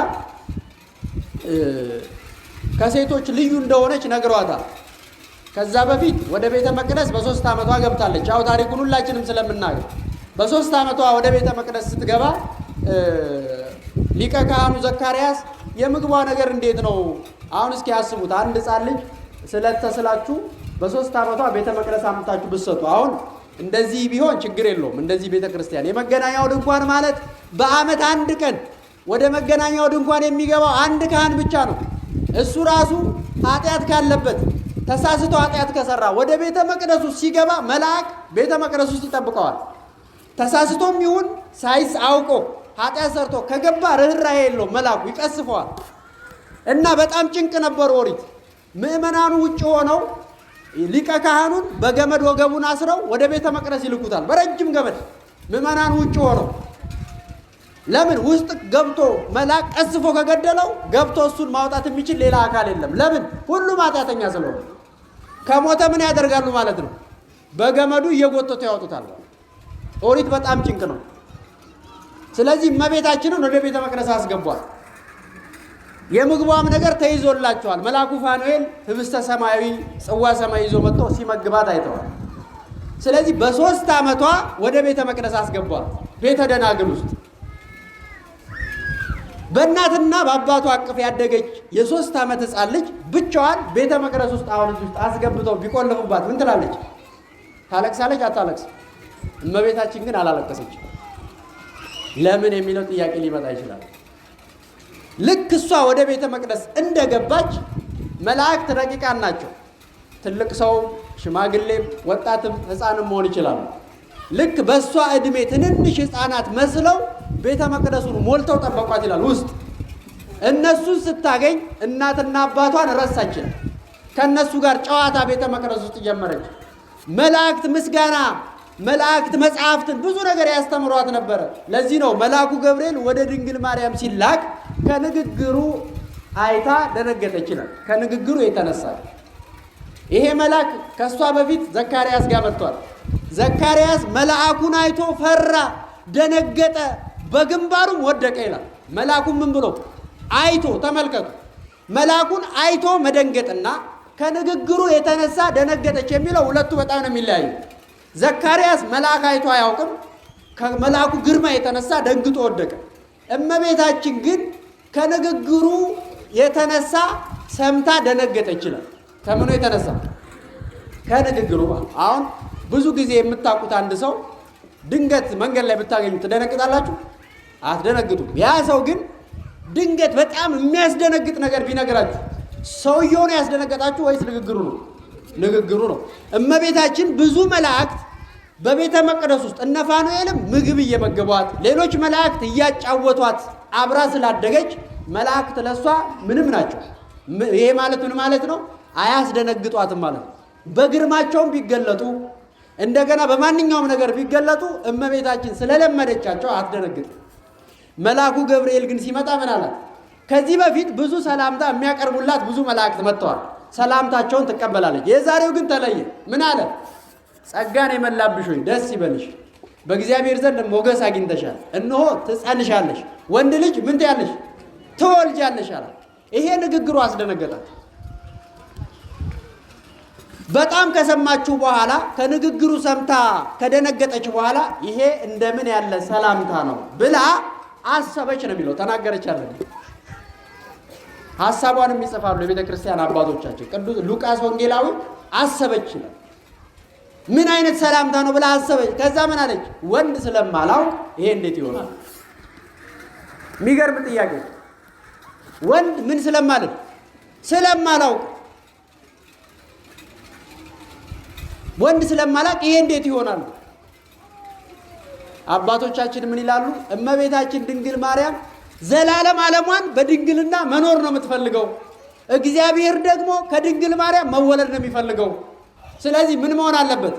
ከሴቶች ልዩ እንደሆነች ነግሯታል። ከዛ በፊት ወደ ቤተ መቅደስ በ3 ዓመቷ ገብታለች። ያው ታሪኩን ሁላችንም ስለምናገር በ3 ዓመቷ ወደ ቤተ መቅደስ ስትገባ ሊቀ ካህኑ ዘካርያስ የምግቧ ነገር እንዴት ነው? አሁን እስኪ ያስቡት። አንድ ሕፃን ልጅ ስለተስላችሁ በ3 ዓመቷ ቤተ መቅደስ አምጥታችሁ ብትሰጡ፣ አሁን እንደዚህ ቢሆን ችግር የለውም። እንደዚህ ቤተ ክርስቲያን የመገናኛው ድንኳን ማለት በዓመት አንድ ቀን ወደ መገናኛው ድንኳን የሚገባው አንድ ካህን ብቻ ነው። እሱ ራሱ ኃጢአት ካለበት ተሳስቶ ኃጢአት ከሰራ ወደ ቤተ መቅደሱ ሲገባ መልአክ ቤተ መቅደሱ ውስጥ ይጠብቀዋል። ተሳስቶም ይሁን ሳይስ አውቆ ኃጢአት ሰርቶ ከገባ ርኅራኄ የለውም፣ መልአኩ ይቀስፈዋል። እና በጣም ጭንቅ ነበር ኦሪት። ምእመናኑ ውጭ ሆነው ሊቀ ካህኑን በገመድ ወገቡን አስረው ወደ ቤተ መቅደስ ይልኩታል፣ በረጅም ገመድ። ምእመናኑ ውጭ ሆነው ለምን? ውስጥ ገብቶ መልአክ ቀስፎ ከገደለው ገብቶ እሱን ማውጣት የሚችል ሌላ አካል የለም። ለምን? ሁሉም ኃጢአተኛ ስለሆነ። ከሞተ ምን ያደርጋሉ ማለት ነው? በገመዱ እየጎተቱ ያወጡታል። ኦሪት በጣም ጭንቅ ነው። ስለዚህ እመቤታችንን ወደ ቤተ መቅደስ አስገቧል። የምግቧም ነገር ተይዞላቸዋል። መልአኩ ፋኑኤል ህብስተ ሰማያዊ ጽዋ ሰማይ ይዞ መጥቶ ሲመግባት አይተዋል። ስለዚህ በ3 ዓመቷ ወደ ቤተ መቅደስ አስገቧል። ቤተ ደናግል ውስጥ በእናትና በአባቷ አቅፍ ያደገች የ3 ዓመት ሕፃን ልጅ ብቻዋን ቤተ መቅደስ ውስጥ አሁን ውስጥ አስገብተው ቢቆልፉባት ምን ትላለች? ታለቅሳለች? አታለቅስ? እመቤታችን ግን አላለቀሰች። ለምን የሚለው ጥያቄ ሊመጣ ይችላል። ልክ እሷ ወደ ቤተ መቅደስ እንደገባች መላእክት ረቂቃን ናቸው። ትልቅ ሰው፣ ሽማግሌም፣ ወጣትም ሕፃንም መሆን ይችላሉ። ልክ በእሷ ዕድሜ ትንንሽ ሕፃናት መስለው ቤተ መቅደሱን ሞልተው ጠበቋት ይላል። ውስጥ እነሱን ስታገኝ እናትና አባቷን ረሳችን። ከእነሱ ጋር ጨዋታ ቤተ መቅደስ ውስጥ ጀመረች። መላእክት ምስጋና፣ መላእክት መጽሐፍትን ብዙ ነገር ያስተምሯት ነበረ። ለዚህ ነው መልአኩ ገብርኤል ወደ ድንግል ማርያም ሲላክ ከንግግሩ አይታ ደነገጠች ይላል። ከንግግሩ የተነሳ ይሄ መልአክ ከእሷ በፊት ዘካርያስ ጋር መጥቷል። ዘካርያስ መልአኩን አይቶ ፈራ፣ ደነገጠ፣ በግንባሩም ወደቀ ይላል። መልአኩን ምን ብሎ አይቶ፣ ተመልከቱ፣ መልአኩን አይቶ መደንገጥና ከንግግሩ የተነሳ ደነገጠች የሚለው ሁለቱ በጣም ነው የሚለያዩ። ዘካርያስ መልአክ አይቶ አያውቅም። ከመልአኩ ግርማ የተነሳ ደንግጦ ወደቀ። እመቤታችን ግን ከንግግሩ የተነሳ ሰምታ ደነገጠች ይላል። ከምኑ የተነሳ? ከንግግሩ። አሁን ብዙ ጊዜ የምታውቁት አንድ ሰው ድንገት መንገድ ላይ ብታገኙ ትደነግጣላችሁ? አትደነግጡም። ያ ሰው ግን ድንገት በጣም የሚያስደነግጥ ነገር ቢነግራችሁ ሰውየውን ያስደነገጣችሁ ወይስ ንግግሩ ነው? ንግግሩ ነው። እመቤታችን ብዙ መላእክት በቤተ መቅደስ ውስጥ እነ ፋኑኤልም ምግብ እየመገቧት፣ ሌሎች መላእክት እያጫወቷት አብራ ስላደገች መላእክት ለሷ ምንም ናቸው። ይሄ ማለት ምን ማለት ነው? አያስደነግጧትም ማለት ነው። በግርማቸውም ቢገለጡ እንደገና በማንኛውም ነገር ቢገለጡ እመቤታችን ስለለመደቻቸው አትደነግጥም። መልአኩ ገብርኤል ግን ሲመጣ ምን አላት? ከዚህ በፊት ብዙ ሰላምታ የሚያቀርቡላት ብዙ መላእክት መጥተዋል። ሰላምታቸውን ትቀበላለች። የዛሬው ግን ተለየ። ምን አለ? ጸጋን የመላብሽ ሆይ ደስ ይበልሽ፣ በእግዚአብሔር ዘንድ ሞገስ አግኝተሻል። እነሆ ትጸንሻለሽ፣ ወንድ ልጅ ምን ትያለሽ? ትወልጃለሽ አላት። ይሄ ንግግሩ አስደነገጣት። በጣም ከሰማችሁ በኋላ ከንግግሩ ሰምታ ከደነገጠች በኋላ ይሄ እንደምን ያለ ሰላምታ ነው ብላ አሰበች ነው የሚለው። ተናገረች አለ። ሐሳቧንም ይጽፋሉ የቤተ ክርስቲያን አባቶቻችን። ቅዱስ ሉቃስ ወንጌላዊ አሰበች ይላል። ምን አይነት ሰላምታ ነው ብላ አሰበች። ከዛ ምን አለች? ወንድ ስለማላውቅ ይሄ እንዴት ይሆናል? የሚገርም ጥያቄ። ወንድ ምን ስለማለት? ስለማላውቅ፣ ወንድ ስለማላውቅ ይሄ እንዴት ይሆናል? አባቶቻችን ምን ይላሉ? እመቤታችን ድንግል ማርያም ዘላለም ዓለሟን በድንግልና መኖር ነው የምትፈልገው። እግዚአብሔር ደግሞ ከድንግል ማርያም መወለድ ነው የሚፈልገው። ስለዚህ ምን መሆን አለበት?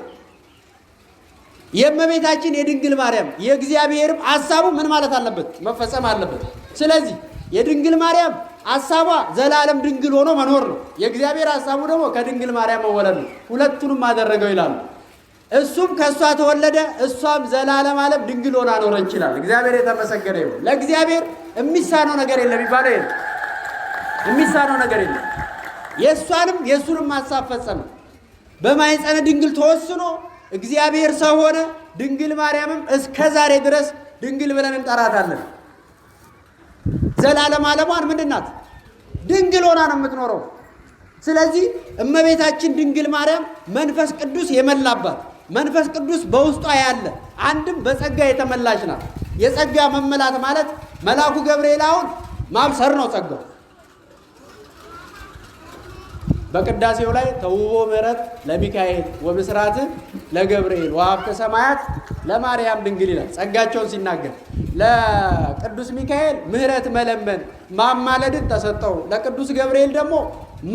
የእመቤታችን የድንግል ማርያም የእግዚአብሔርም ሐሳቡ ምን ማለት አለበት? መፈጸም አለበት። ስለዚህ የድንግል ማርያም ሐሳቧ ዘላለም ድንግል ሆኖ መኖር ነው። የእግዚአብሔር ሐሳቡ ደግሞ ከድንግል ማርያም መወለድ ነው። ሁለቱንም አደረገው ይላሉ። እሱም ከእሷ ተወለደ፣ እሷም ዘላለም ዓለም ድንግል ሆና ኖረች ይላል። እግዚአብሔር የተመሰገነ ይሁን። ለእግዚአብሔር የሚሳነው ነገር የለም ይባለው የለም፣ የሚሳነው ነገር የለም። የእሷንም የእሱንም ሐሳብ ፈጸመ። በማኅፀነ ድንግል ተወስኖ እግዚአብሔር ሰው ሆነ። ድንግል ማርያምም እስከ ዛሬ ድረስ ድንግል ብለን እንጠራታለን። ዘላለም ዓለሟን ምንድናት? ድንግል ሆና ነው የምትኖረው። ስለዚህ እመቤታችን ድንግል ማርያም መንፈስ ቅዱስ የመላባት መንፈስ ቅዱስ በውስጧ ያለ አንድም በጸጋ የተመላች ናት። የጸጋ መመላት ማለት መልአኩ ገብርኤል አሁን ማብሰር ነው ጸጋው። በቅዳሴው ላይ ተውቦ ምሕረት ለሚካኤል ወብስራት ለገብርኤል ወሀብተ ሰማያት ለማርያም ድንግል ይላል። ጸጋቸውን ሲናገር ለቅዱስ ሚካኤል ምሕረት መለመን ማማለድን ተሰጠው፣ ለቅዱስ ገብርኤል ደግሞ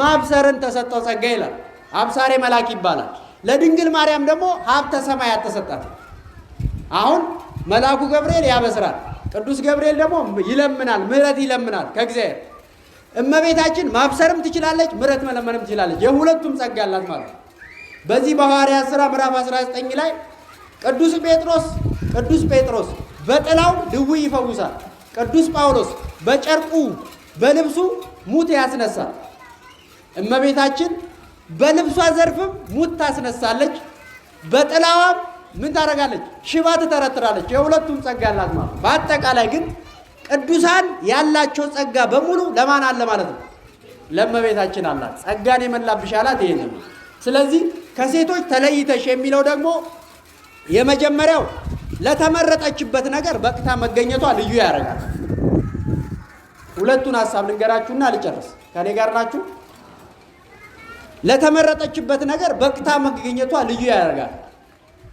ማብሰርን ተሰጠው ጸጋ ይላል። አብሳሬ መልአክ ይባላል። ለድንግል ማርያም ደግሞ ሀብተ ሰማያት ተሰጣት። አሁን መልአኩ ገብርኤል ያበስራል፣ ቅዱስ ገብርኤል ደግሞ ይለምናል፣ ምሕረት ይለምናል ከእግዚአብሔር። እመቤታችን ማብሰርም ትችላለች፣ ምሕረት መለመንም ትችላለች። የሁለቱም ጸጋ አላት ማለት ነው። በዚህ በሐዋርያት ሥራ ምዕራፍ 19 ላይ ቅዱስ ጴጥሮስ በጥላው ድውይ ይፈውሳል። ቅዱስ ጳውሎስ በጨርቁ በልብሱ ሙት ያስነሳል። እመቤታችን በልብሷ ዘርፍም ሙት ታስነሳለች፣ በጥላዋም ምን ታደርጋለች? ሽባ ትተረትራለች። የሁለቱም ጸጋ አላት ማለት ነው። በአጠቃላይ ግን ቅዱሳን ያላቸው ጸጋ በሙሉ ለማን አለ ማለት ነው? ለእመቤታችን አላት። ጸጋን የመላብሽ አላት ይሄን። ስለዚህ ከሴቶች ተለይተሽ የሚለው ደግሞ የመጀመሪያው ለተመረጠችበት ነገር በቅታ መገኘቷ ልዩ ያደርጋል። ሁለቱን ሐሳብ ልንገራችሁና ልጨርስ። ከኔ ጋር ናችሁ? ለተመረጠችበት ነገር በቅታ መገኘቷ ልዩ ያደርጋል።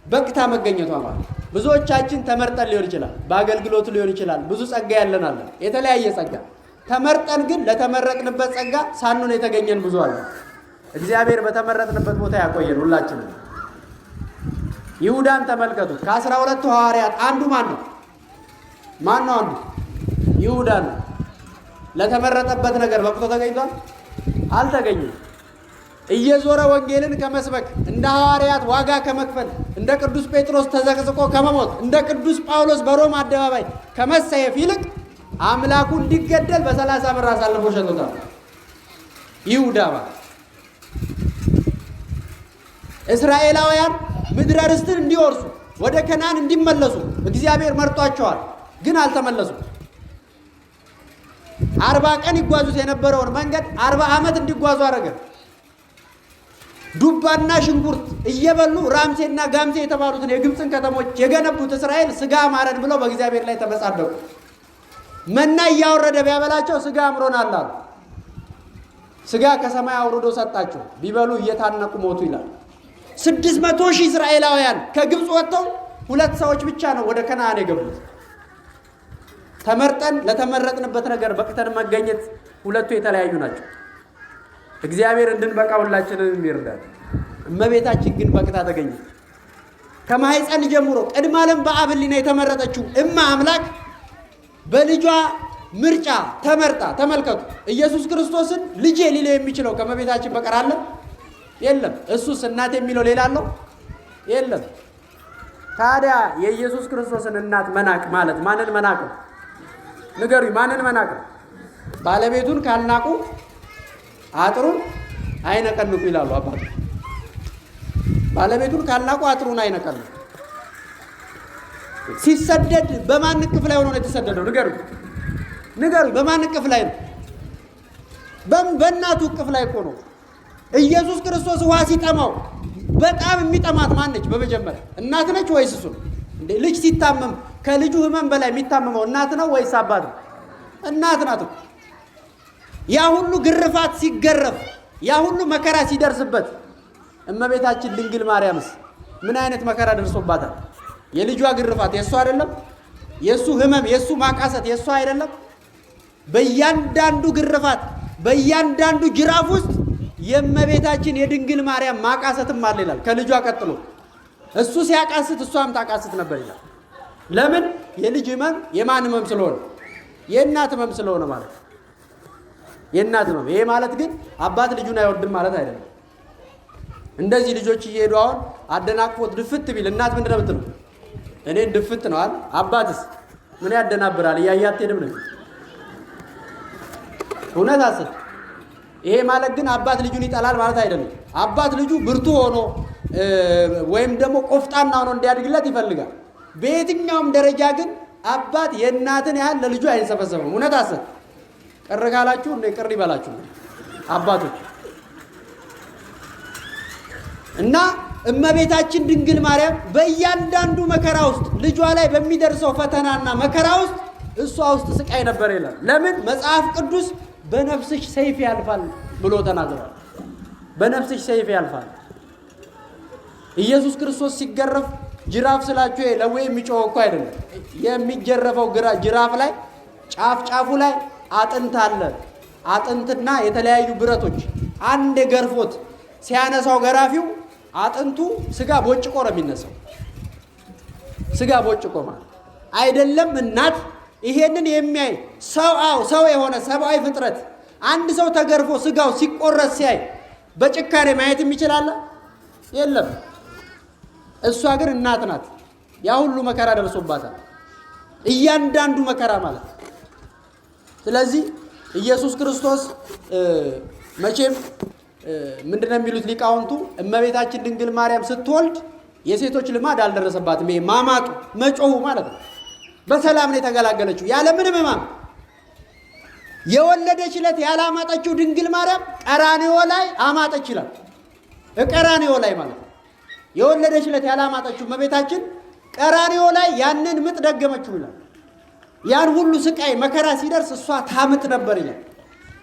በቅታ መገኘቷ ማለት ብዙዎቻችን ተመርጠን ሊሆን ይችላል፣ በአገልግሎቱ ሊሆን ይችላል፣ ብዙ ጸጋ ያለን አለ፣ የተለያየ ጸጋ ተመርጠን ግን ለተመረጥንበት ጸጋ ሳንሆን የተገኘን ብዙ አለ። እግዚአብሔር በተመረጥንበት ቦታ ያቆየን ሁላችንም። ይሁዳን ተመልከቱት። ከ12 ሐዋርያት አንዱ ማን ነው? አንዱ ይሁዳ ነው። ለተመረጠበት ነገር በቅቶ ተገኝቷል? አልተገኘም። እየዞረ ወንጌልን ከመስበክ እንደ ሐዋርያት ዋጋ ከመክፈል እንደ ቅዱስ ጴጥሮስ ተዘቅዝቆ ከመሞት እንደ ቅዱስ ጳውሎስ በሮም አደባባይ ከመሰየፍ ይልቅ አምላኩ እንዲገደል በ30 ብር አሳልፎ ሸጦታል። ይሁዳ ማለት እስራኤላውያን ምድረ ርስትን እንዲወርሱ ወደ ከነዓን እንዲመለሱ እግዚአብሔር መርጧቸዋል፣ ግን አልተመለሱም። 40 ቀን ይጓዙት የነበረውን መንገድ 40 ዓመት እንዲጓዙ አደረገ። ዱባና ሽንኩርት እየበሉ ራምሴና ጋምሴ የተባሉትን የግብፅን ከተሞች የገነቡት እስራኤል ስጋ አማረን ብለው በእግዚአብሔር ላይ ተመጻደቁ። መና እያወረደ ቢያበላቸው ስጋ አምሮናል አሉ። ስጋ ከሰማይ አውርዶ ሰጣቸው። ቢበሉ እየታነቁ ሞቱ ይላል። 600,000 እስራኤላውያን ከግብፅ ወጥተው 2 ሰዎች ብቻ ነው ወደ ከነዓን የገቡት። ተመርጠን ለተመረጥንበት ነገር በቅተን መገኘት ሁለቱ የተለያዩ ናቸው። እግዚአብሔር እንድንበቃ ሁላችንን ይርዳል። እመቤታችን ግን በቅታ ተገኘች። ከማኅፀን ጀምሮ ቅድመ ዓለም በአብ ሕሊና የተመረጠችው እማ አምላክ በልጇ ምርጫ ተመርጣ። ተመልከቱ፣ ኢየሱስ ክርስቶስን ልጄ ሊለው የሚችለው ከእመቤታችን በቀር አለ? የለም። እሱስ እናት የሚለው ሌላ አለው? የለም። ታዲያ የኢየሱስ ክርስቶስን እናት መናቅ ማለት ማንን መናቅ ነው? ንገሩኝ፣ ማንን መናቅ ነው? ባለቤቱን ካልናቁ አጥሩን አይነቀንቁ ይላሉ አባቱ። ባለቤቱን ካልናቁ አጥሩን አይነቀንቁ። ሲሰደድ በማን እቅፍ ላይ ሆኖ ነው የተሰደደው? ንገሩኝ፣ በማን እቅፍ ላይ ነው? በእናቱ እቅፍ ላይ እኮ ነው። ኢየሱስ ክርስቶስ ውሃ ሲጠማው በጣም የሚጠማት ማን ነች? በመጀመሪያ እናት ነች ወይስ እሱ ነው? እንዴ ልጅ ሲታመም ከልጁ ሕመም በላይ የሚታመመው እናት ነው ወይስ አባት ነው? እናት ናት። ያ ሁሉ ግርፋት ሲገረፍ፣ ያ ሁሉ መከራ ሲደርስበት እመቤታችን ድንግል ማርያምስ ምን አይነት መከራ ደርሶባታል? የልጇ ግርፋት የእሱ አይደለም? የእሱ ሕመም የእሱ ማቃሰት የእሱ አይደለም? በእያንዳንዱ ግርፋት በእያንዳንዱ ጅራፍ ውስጥ የእመቤታችን የድንግል ማርያም ማቃሰትም አለ ይላል። ከልጇ ቀጥሎ እሱ ሲያቃስት እሷም ታቃስት ነበር ይላል። ለምን? የልጅ ህመም የማን ህመም ስለሆነ? የእናት ህመም ስለሆነ ማለት ነው። የእናት ህመም። ይሄ ማለት ግን አባት ልጁን አይወድም ማለት አይደለም። እንደዚህ ልጆች እየሄዱ አሁን አደናቅፎት ድፍት ቢል እናት ምንድን ነው የምትለው? እኔን ድፍት ነው አይደል? አባትስ ምን ያደናብራል? እያያት ሄድም ነው። እውነት አስብ። ይሄ ማለት ግን አባት ልጁን ይጠላል ማለት አይደለም። አባት ልጁ ብርቱ ሆኖ ወይም ደግሞ ቆፍጣና ሆኖ እንዲያድግለት ይፈልጋል። በየትኛውም ደረጃ ግን አባት የእናትን ያህል ለልጁ አይንሰፈሰፍም። እውነት አስብ። ቅር ካላችሁ ቅር ይበላችሁ አባቶች። እና እመቤታችን ድንግል ማርያም በእያንዳንዱ መከራ ውስጥ ልጇ ላይ በሚደርሰው ፈተናና መከራ ውስጥ እሷ ውስጥ ስቃይ ነበር ይላል። ለምን? መጽሐፍ ቅዱስ በነፍስሽ ሰይፍ ያልፋል ብሎ ተናግሯል። በነፍስሽ ሰይፍ ያልፋል። ኢየሱስ ክርስቶስ ሲገረፍ ጅራፍ ስላችሁ ለወይ የሚጮህ እኮ አይደለም። የሚገረፈው ጅራፍ ላይ ጫፉ ላይ አጥንት አለ። አጥንትና የተለያዩ ብረቶች አንድ ገርፎት ሲያነሳው ገራፊው አጥንቱ ስጋ ቦጭቆ ነው የሚነሳው። ስጋ ቦጭቆ ማለት አይደለም። እናት ይሄንን የሚያይ ሰው የሆነ ሰብአዊ ፍጥረት አንድ ሰው ተገርፎ ስጋው ሲቆረስ ሲያይ በጭካሬ ማየት የሚችላል? የለም። እሷ ግን እናት ናት። ያ ሁሉ መከራ ደርሶባታል። እያንዳንዱ መከራ ማለት። ስለዚህ ኢየሱስ ክርስቶስ መቼም ምንድነው የሚሉት ሊቃውንቱ? እመቤታችን ድንግል ማርያም ስትወልድ የሴቶች ልማድ አልደረሰባትም። ይሄ ማማጡ መጮሁ ማለት ነው። በሰላም ነው የተገላገለችው ያለ ምንም ሕማም። የወለደች ዕለት ያላማጠችው ድንግል ማርያም ቀራንዮ ላይ አማጠች ይላል። ቀራንዮ ላይ ማለት ነው። የወለደች ዕለት ያላማጠችው እመቤታችን ቀራንዮ ላይ ያንን ምጥ ደገመችው ይላል። ያን ሁሉ ስቃይ መከራ ሲደርስ እሷ ታምጥ ነበር ይላል።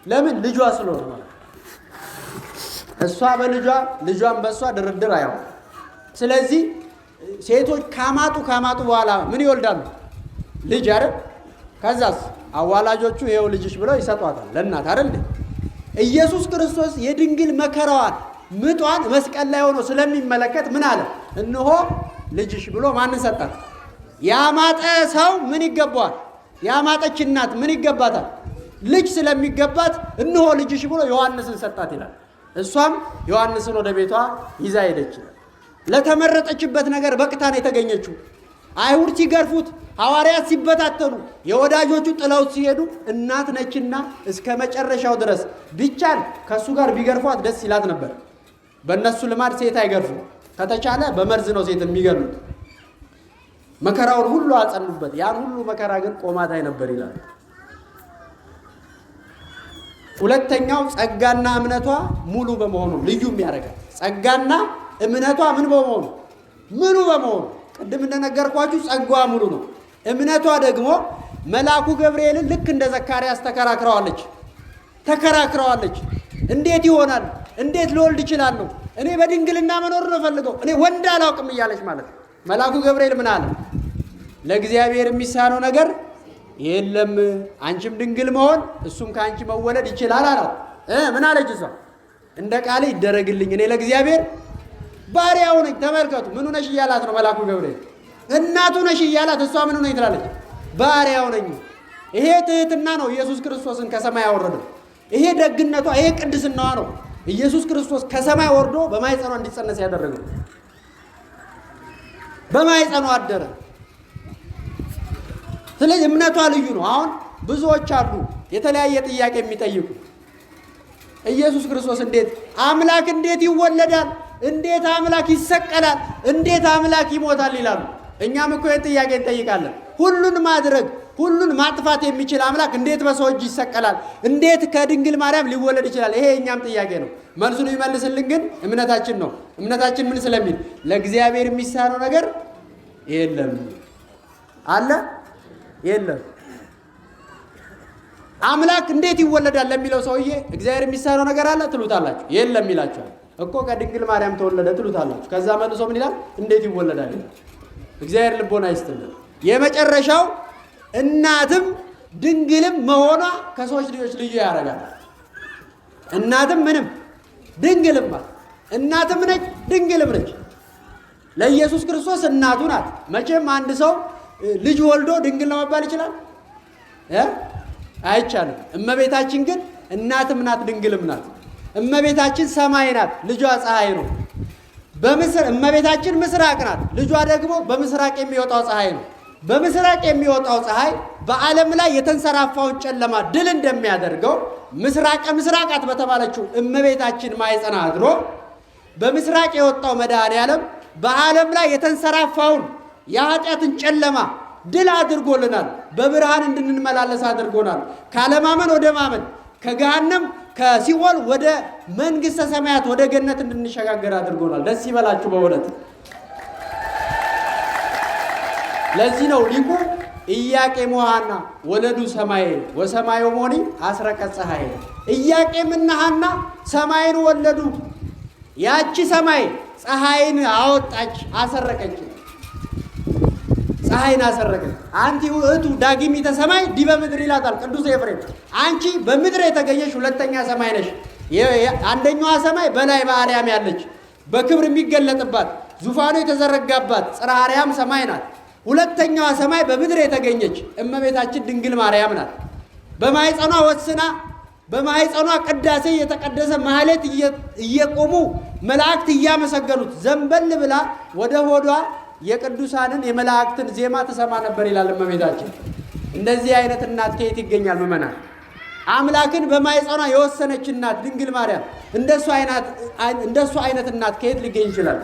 ለምን? ልጇ ስለሆነ ማለት ነው። እሷ በልጇ ልጇን በእሷ ድርድር አይሆን። ስለዚህ ሴቶች ካማጡ በኋላ ምን ይወልዳሉ? ልጅ አይደል? ከዛስ አዋላጆቹ ይሄው ልጅሽ ብለው ይሰጧታል ለእናት አይደል? ኢየሱስ ክርስቶስ የድንግል መከራዋን ምጧን መስቀል ላይ ሆኖ ስለሚመለከት ምን አለ? እነሆ ልጅሽ ብሎ ማንን ሰጣት? ያማጠ ሰው ምን ይገባዋል? ያማጠች እናት ምን ይገባታል? ልጅ ስለሚገባት እነሆ ልጅሽ ብሎ ዮሐንስን ሰጣት ይላል። እሷም ዮሐንስን ወደ ቤቷ ይዛ ሄደች። ለተመረጠችበት ነገር በቅታን የተገኘችው አይሁድ ሲገርፉት፣ ሐዋርያት ሲበታተኑ፣ የወዳጆቹ ጥለውት ሲሄዱ እናት ነችና እስከ መጨረሻው ድረስ ቢቻል ከሱ ጋር ቢገርፏት ደስ ይላት ነበር። በእነሱ ልማድ ሴት አይገርፉ። ከተቻለ በመርዝ ነው ሴት የሚገሉት። መከራውን ሁሉ አጸኑበት። ያን ሁሉ መከራ ግን ቆማታይ ነበር ይላል። ሁለተኛው ጸጋና እምነቷ ሙሉ በመሆኑ ልዩ የሚያደርጋት ጸጋና እምነቷ ምን በመሆኑ ሙሉ በመሆኑ ቅድም እንደነገርኳችሁ ጸጋዋ ሙሉ ነው። እምነቷ ደግሞ መልአኩ ገብርኤልን ልክ እንደ ዘካርያስ ተከራክረዋለች። እንዴት ይሆናል? እንዴት ልወልድ እችላለሁ? እኔ በድንግልና መኖር ነው ፈልገው እኔ ወንድ አላውቅም እያለች ማለት ነው። መልአኩ ገብርኤል ምን አለ? ለእግዚአብሔር የሚሳነው ነገር የለም፣ አንቺም ድንግል መሆን እሱም ከአንቺ መወለድ ይችላል አላት። ምን አለች እሷ? እንደ ቃል ይደረግልኝ፣ እኔ ለእግዚአብሔር ባሪያው ነኝ። ተመልከቱ፣ ምኑ ነሽ እያላት ነው መልአኩ ገብርኤል። እናቱ ነሽ እያላት እሷ ምኑ ነኝ ትላለች? ባሪያው ነኝ። ይሄ ትህትና ነው ኢየሱስ ክርስቶስን ከሰማይ ያወረደው። ይሄ ደግነቷ፣ ይሄ ቅድስናዋ ነው ኢየሱስ ክርስቶስ ከሰማይ ወርዶ በማይጸኗ እንዲጸነስ ያደረገው። በማይጸኗ አደረ። ስለዚህ እምነቷ ልዩ ነው። አሁን ብዙዎች አሉ የተለያየ ጥያቄ የሚጠይቁ ኢየሱስ ክርስቶስ እንዴት አምላክ እንዴት ይወለዳል? እንዴት አምላክ ይሰቀላል? እንዴት አምላክ ይሞታል ይላሉ። እኛም እኮ ይህን ጥያቄ እንጠይቃለን። ሁሉን ማድረግ ሁሉን ማጥፋት የሚችል አምላክ እንዴት በሰው እጅ ይሰቀላል? እንዴት ከድንግል ማርያም ሊወለድ ይችላል? ይሄ እኛም ጥያቄ ነው። መልሱን የሚመልስልን ግን እምነታችን ነው። እምነታችን ምን ስለሚል ለእግዚአብሔር የሚሳነው ነገር የለም አለ የለም። አምላክ እንዴት ይወለዳል ለሚለው ሰውዬ እግዚአብሔር የሚሳነው ነገር አለ ትሉታላችሁ? የለም ይላችኋል እኮ። ከድንግል ማርያም ተወለደ ትሉታላችሁ። ከዛ መልሶ ምን ይላል? እንዴት ይወለዳል ይላል። እግዚአብሔር ልቦና ይስጥልን። የመጨረሻው እናትም ድንግልም መሆኗ ከሰዎች ልጆች ልዩ ያደርጋል። እናትም ምንም ድንግልም ማለት እናትም ነች ድንግልም ነች። ለኢየሱስ ክርስቶስ እናቱ ናት። መቼም አንድ ሰው ልጅ ወልዶ ድንግል ነው መባል ይችላል? አይቻልም። እመቤታችን ግን እናትም ናት ድንግልም ናት። እመቤታችን ሰማይ ናት፣ ልጇ ፀሐይ ነው። እመቤታችን ምስራቅ ናት፣ ልጇ ደግሞ በምስራቅ የሚወጣው ፀሐይ ነው። በምስራቅ የሚወጣው ፀሐይ በዓለም ላይ የተንሰራፋውን ጨለማ ድል እንደሚያደርገው ምስራቀ ምስራቃት በተባለችው እመቤታችን ማኅፀን አድሮ በምስራቅ የወጣው መድኃኔዓለም በዓለም ላይ የተንሰራፋውን የኃጢአትን ጨለማ ድል አድርጎልናል። በብርሃን እንድንመላለስ አድርጎናል። ካለማመን ወደ ማመን፣ ከገሃነም ከሲኦል ወደ መንግሥተ ሰማያት ወደ ገነት እንድንሸጋገር አድርጎናል። ደስ ይበላችሁ በእውነት። ለዚህ ነው ሊቁ ኢያቄም ወሐና ወለዱ ሰማይ ወሰማዩ ሞኒ አስረቀ ፀሐይ። ኢያቄምና ሐና ሰማይን ወለዱ። ያቺ ሰማይ ፀሐይን አወጣች፣ አሰረቀች። ፀሐይን አሰረቀች። አንቲ ውእቱ ዳግሚተ ሰማይ ዲበ ምድር ይላታል ቅዱስ ኤፍሬም። አንቺ በምድር የተገኘሽ ሁለተኛ ሰማይ ነሽ። አንደኛዋ ሰማይ በላይ በአርያም ያለች በክብር የሚገለጥባት ዙፋኑ የተዘረጋባት ጽርሐ አርያም ሰማይ ናት። ሁለተኛዋ ሰማይ በምድር የተገኘች እመቤታችን ድንግል ማርያም ናት። በማኅፀኗ ወስና በማኅፀኗ ቅዳሴ የተቀደሰ ማህሌት እየቆሙ መላእክት እያመሰገኑት ዘንበል ብላ ወደ ሆዷ የቅዱሳንን የመላእክትን ዜማ ትሰማ ነበር ይላል እመቤታችን። እንደዚህ አይነት እናት ከየት ይገኛል ምእመናን? አምላክን በማኅፀኗ የወሰነች እናት ድንግል ማርያም እንደሱ አይነት እናት ከየት ሊገኝ ይችላል?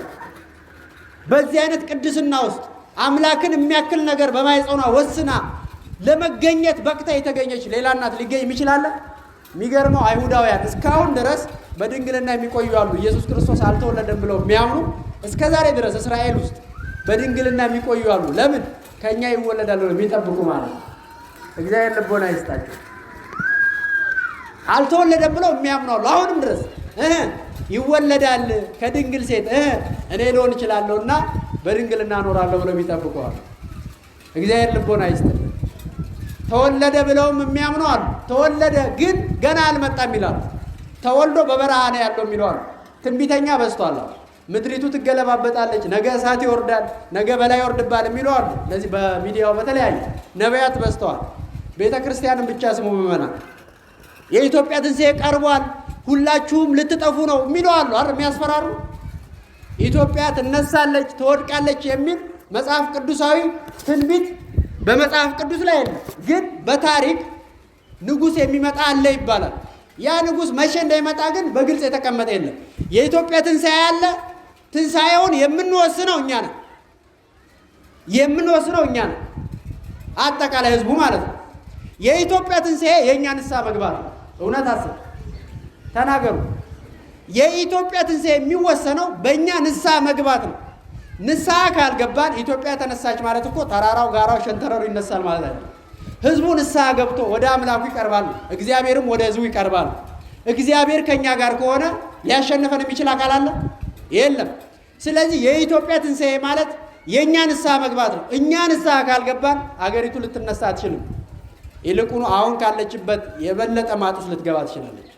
በዚህ አይነት ቅድስና ውስጥ አምላክን የሚያክል ነገር በማኅፀኗ ወስና ለመገኘት በቅታ የተገኘች ሌላ እናት ሊገኝ ይችላል? የሚገርመው አይሁዳውያን እስካሁን ድረስ በድንግልና የሚቆዩ አሉ። ኢየሱስ ክርስቶስ አልተወለደም ብለው የሚያምኑ እስከ ዛሬ ድረስ እስራኤል ውስጥ በድንግልና የሚቆዩ አሉ። ለምን? ከኛ ይወለዳል ነው የሚጠብቁ ማለት ነው። እግዚአብሔር ልቦና ይስጣቸው። አልተወለደም ብለው የሚያምኑ አሉ። አሁንም ድረስ ይወለዳል ከድንግል ሴት እኔ ልሆን እችላለሁና በድንግልና እኖራለሁ ብለው የሚጠብቁ አሉ። እግዚአብሔር ልቦና ይስጣቸው። ተወለደ ብለውም የሚያምኑ አሉ። ተወለደ ግን ገና አልመጣም ይላሉ። ተወልዶ በበረሃ ነው ያለው የሚሉ አሉ። ትንቢተኛ በዝቷል። ምድሪቱ ትገለባበጣለች፣ ነገ እሳት ይወርዳል፣ ነገ በላይ ይወርድባል የሚሉ አሉ። ለዚህ በሚዲያው በተለያዩ ነቢያት በዝተዋል። ቤተ ክርስቲያንን ብቻ ስሙ ምእመናን። የኢትዮጵያ ትንሣኤ ቀርቧል፣ ሁላችሁም ልትጠፉ ነው የሚሉ አሉ አይደል? የሚያስፈራሩ ኢትዮጵያ ትነሳለች፣ ትወድቃለች የሚል መጽሐፍ ቅዱሳዊ ትንቢት በመጽሐፍ ቅዱስ ላይ የለም። ግን በታሪክ ንጉሥ የሚመጣ አለ ይባላል። ያ ንጉሥ መቼ እንደሚመጣ ግን በግልጽ የተቀመጠ የለም። የኢትዮጵያ ትንሣኤ አለ። ትንሣኤውን የምንወስነው እኛ ነን። የምንወስነው እኛ ነን፣ አጠቃላይ ህዝቡ ማለት ነው። የኢትዮጵያ ትንሣኤ የእኛ ንስሐ መግባት ነው። እውነት አስብ፣ ተናገሩ። የኢትዮጵያ ትንሣኤ የሚወሰነው በእኛ ንስሐ መግባት ነው። ንስሐ ካልገባን ኢትዮጵያ ተነሳች ማለት እኮ ተራራው፣ ጋራው፣ ሸንተረሩ ይነሳል ማለት አይደለም። ህዝቡ ንስሐ ገብቶ ወደ አምላኩ ይቀርባል፣ እግዚአብሔርም ወደ ህዝቡ ይቀርባል። እግዚአብሔር ከኛ ጋር ከሆነ ሊያሸንፈን የሚችል አካል አለ? የለም። ስለዚህ የኢትዮጵያ ትንሣኤ ማለት የእኛ ንስሐ መግባት ነው። እኛ ንስሐ ካልገባን አገሪቱ ልትነሳ አትችልም። ይልቁኑ አሁን ካለችበት የበለጠ ማጥ ውስጥ ልትገባ ትችላለች።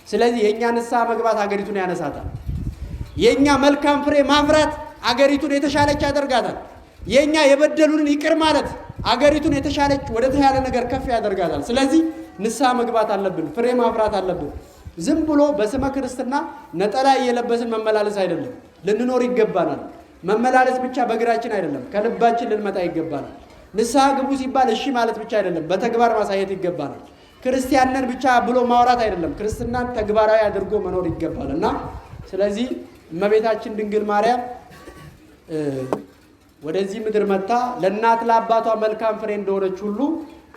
ስለዚህ የእኛ ንስሐ መግባት አገሪቱን ያነሳታል። የእኛ መልካም ፍሬ ማፍራት አገሪቱን የተሻለች ያደርጋታል። የእኛ የበደሉንን ይቅር ማለት አገሪቱን የተሻለች ወደ ተሻለ ነገር ከፍ ያደርጋታል። ስለዚህ ንስሐ መግባት አለብን፣ ፍሬ ማፍራት አለብን። ዝም ብሎ በስመ ክርስትና ነጠላ እየለበስን መመላለስ አይደለም፣ ልንኖር ይገባናል። መመላለስ ብቻ በእግራችን አይደለም፣ ከልባችን ልንመጣ ይገባናል። ንስሐ ግቡ ሲባል እሺ ማለት ብቻ አይደለም፣ በተግባር ማሳየት ይገባናል። ክርስቲያንን ብቻ ብሎ ማውራት አይደለም፣ ክርስትናን ተግባራዊ አድርጎ መኖር ይገባል። እና ስለዚህ እመቤታችን ድንግል ማርያም ወደዚህ ምድር መጥታ ለእናት ለአባቷ መልካም ፍሬ እንደሆነች ሁሉ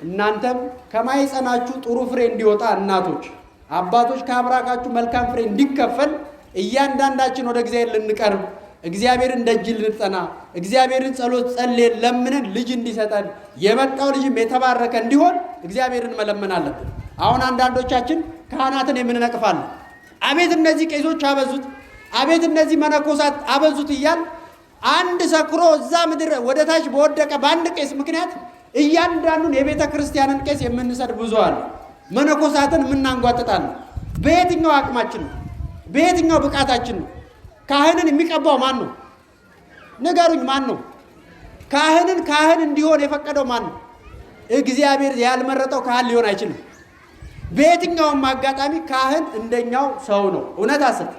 እናንተም ከማኅፀናችሁ ጥሩ ፍሬ እንዲወጣ እናቶች፣ አባቶች ከአብራካችሁ መልካም ፍሬ እንዲከፈል እያንዳንዳችን ወደ እግዚአብሔር ልንቀርብ፣ እግዚአብሔርን ደጅ ልንጠና፣ እግዚአብሔርን ጸሎት ጸልየን ለምነን ልጅ እንዲሰጠን የመጣው ልጅም የተባረከ እንዲሆን እግዚአብሔርን መለመን አለብን። አሁን አንዳንዶቻችን ካህናትን የምንነቅፋለን። አቤት እነዚህ ቄሶች አበዙት፣ አቤት እነዚህ መነኮሳት አበዙት እያል አንድ ሰክሮ እዛ ምድር ወደ ታች በወደቀ በአንድ ቄስ ምክንያት እያንዳንዱን የቤተ ክርስቲያንን ቄስ የምንሰድ ብዙ አለ። መነኮሳትን የምናንጓጥጣለን። በየትኛው አቅማችን ነው? በየትኛው ብቃታችን ነው? ካህንን የሚቀባው ማን ነው? ንገሩኝ፣ ማን ነው? ካህንን ካህን እንዲሆን የፈቀደው ማን ነው? እግዚአብሔር ያልመረጠው ካህን ሊሆን አይችልም። በየትኛውም አጋጣሚ ካህን እንደኛው ሰው ነው። እውነት ሐሰት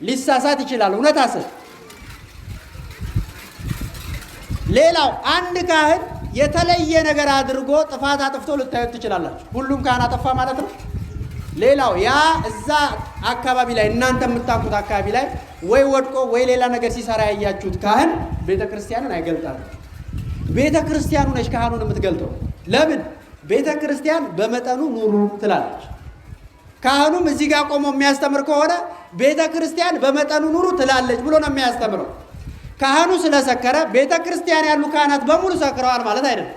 ሊሳሳት ይችላል። እውነት ሐሰት። ሌላው አንድ ካህን የተለየ ነገር አድርጎ ጥፋት አጥፍቶ ልታዩት ትችላላችሁ። ሁሉም ካህን አጠፋ ማለት ነው? ሌላው ያ እዛ አካባቢ ላይ እናንተ የምታውቁት አካባቢ ላይ ወይ ወድቆ ወይ ሌላ ነገር ሲሰራ ያያችሁት ካህን ቤተ ክርስቲያንን አይገልጣትም። ቤተ ክርስቲያኑ ነች ካህኑን የምትገልጠው። ለምን? ቤተ ክርስቲያን በመጠኑ ኑሩ ትላለች። ካህኑም እዚህ ጋር ቆሞ የሚያስተምር ከሆነ ቤተ ክርስቲያን በመጠኑ ኑሩ ትላለች ብሎ ነው የሚያስተምረው። ካህኑ ስለሰከረ ቤተ ክርስቲያን ያሉ ካህናት በሙሉ ሰክረዋል ማለት አይደለም።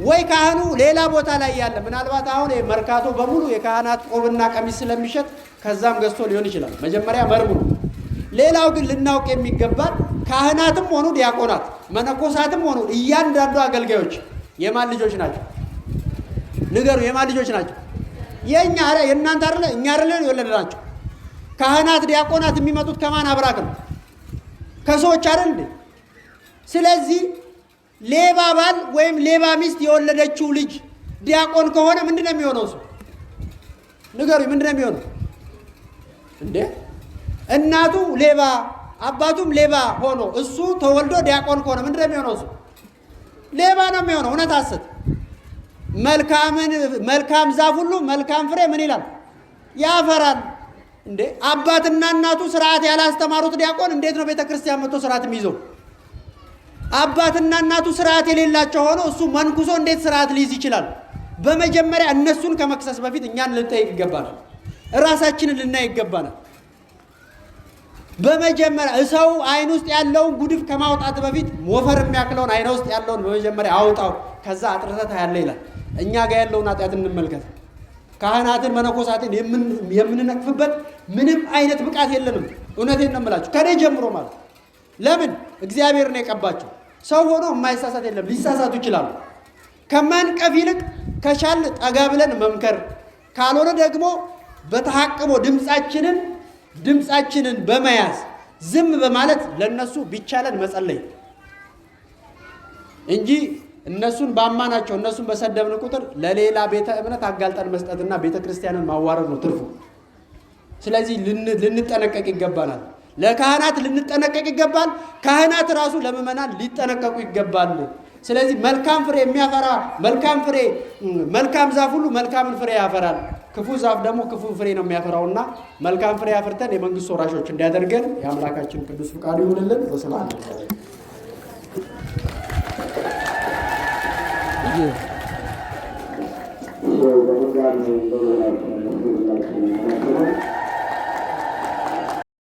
ወይ ካህኑ ሌላ ቦታ ላይ ያለ ምናልባት አሁን መርካቶ በሙሉ የካህናት ቆብና ቀሚስ ስለሚሸጥ ከዛም ገዝቶ ሊሆን ይችላል። መጀመሪያ መርምሩ። ሌላው ግን ልናውቅ የሚገባል ካህናትም ሆኑ ዲያቆናት፣ መነኮሳትም ሆኑ እያንዳንዱ አገልጋዮች የማን ልጆች ናቸው? ንገሩ። የማን ልጆች ናቸው? የእኛ የእናንተ አይደለ? እኛ አይደለ የወለድናቸው? ካህናት ዲያቆናት የሚመጡት ከማን አብራክ ነው? ከሰዎች አይደል እንዴ? ስለዚህ ሌባ ባል ወይም ሌባ ሚስት የወለደችው ልጅ ዲያቆን ከሆነ ምንድነው የሚሆነው? እሱ ንገሩኝ፣ ምንድነው የሚሆነው እንዴ? እናቱ ሌባ አባቱም ሌባ ሆኖ እሱ ተወልዶ ዲያቆን ከሆነ ምንድነው የሚሆነው? እሱ ሌባ ነው የሚሆነው። እውነት ሐሰት? መልካም ዛፍ ሁሉ መልካም ፍሬ ምን ይላል? ያፈራል። እንዴ አባትና እናቱ ስርዓት ያላስተማሩት ዲያቆን እንዴት ነው ቤተ ክርስቲያን መጥቶ ስርዓት የሚይዘው? አባትና እናቱ ስርዓት የሌላቸው ሆኖ እሱ መንኩሶ እንዴት ስርዓት ሊይዝ ይችላል? በመጀመሪያ እነሱን ከመክሰስ በፊት እኛን ልንጠይቅ ይገባናል። ራሳችንን ልናይ ይገባናል። በመጀመሪያ ሰው አይን ውስጥ ያለውን ጉድፍ ከማውጣት በፊት ወፈር የሚያክለውን አይን ውስጥ ያለውን በመጀመሪያ አውጣው፣ ከዛ አጥርተህ ያለ ይላል። እኛ ጋር ያለውን ኃጢአት እንመልከት። ካህናትን መነኮሳትን የምንነቅፍበት ምንም አይነት ብቃት የለንም። እውነቴን ነው የምላችሁ፣ ከኔ ጀምሮ ማለት። ለምን? እግዚአብሔር ነው የቀባቸው። ሰው ሆኖ የማይሳሳት የለም። ሊሳሳቱ ይችላሉ። ከመንቀፍ ይልቅ ከቻል ጠጋ ብለን መምከር፣ ካልሆነ ደግሞ በተሐቅቦ ድምፃችንን በመያዝ ዝም በማለት ለነሱ ቢቻለን መጸለይ እንጂ እነሱን ባማናቸው እነሱን በሰደብን ቁጥር ለሌላ ቤተ እምነት አጋልጠን መስጠትና ቤተ ክርስቲያንን ማዋረድ ነው ትርፉ። ስለዚህ ልንጠነቀቅ ይገባናል። ለካህናት ልንጠነቀቅ ይገባል። ካህናት ራሱ ለምእመናን ሊጠነቀቁ ይገባል። ስለዚህ መልካም ፍሬ የሚያፈራ መልካም ዛፍ ሁሉ መልካምን ፍሬ ያፈራል፣ ክፉ ዛፍ ደግሞ ክፉ ፍሬ ነው የሚያፈራውና መልካም ፍሬ ያፈርተን የመንግስት ወራሾች እንዲያደርገን የአምላካችን ቅዱስ ፍቃዱ ይሁንልን። በሰላም በመጋቢ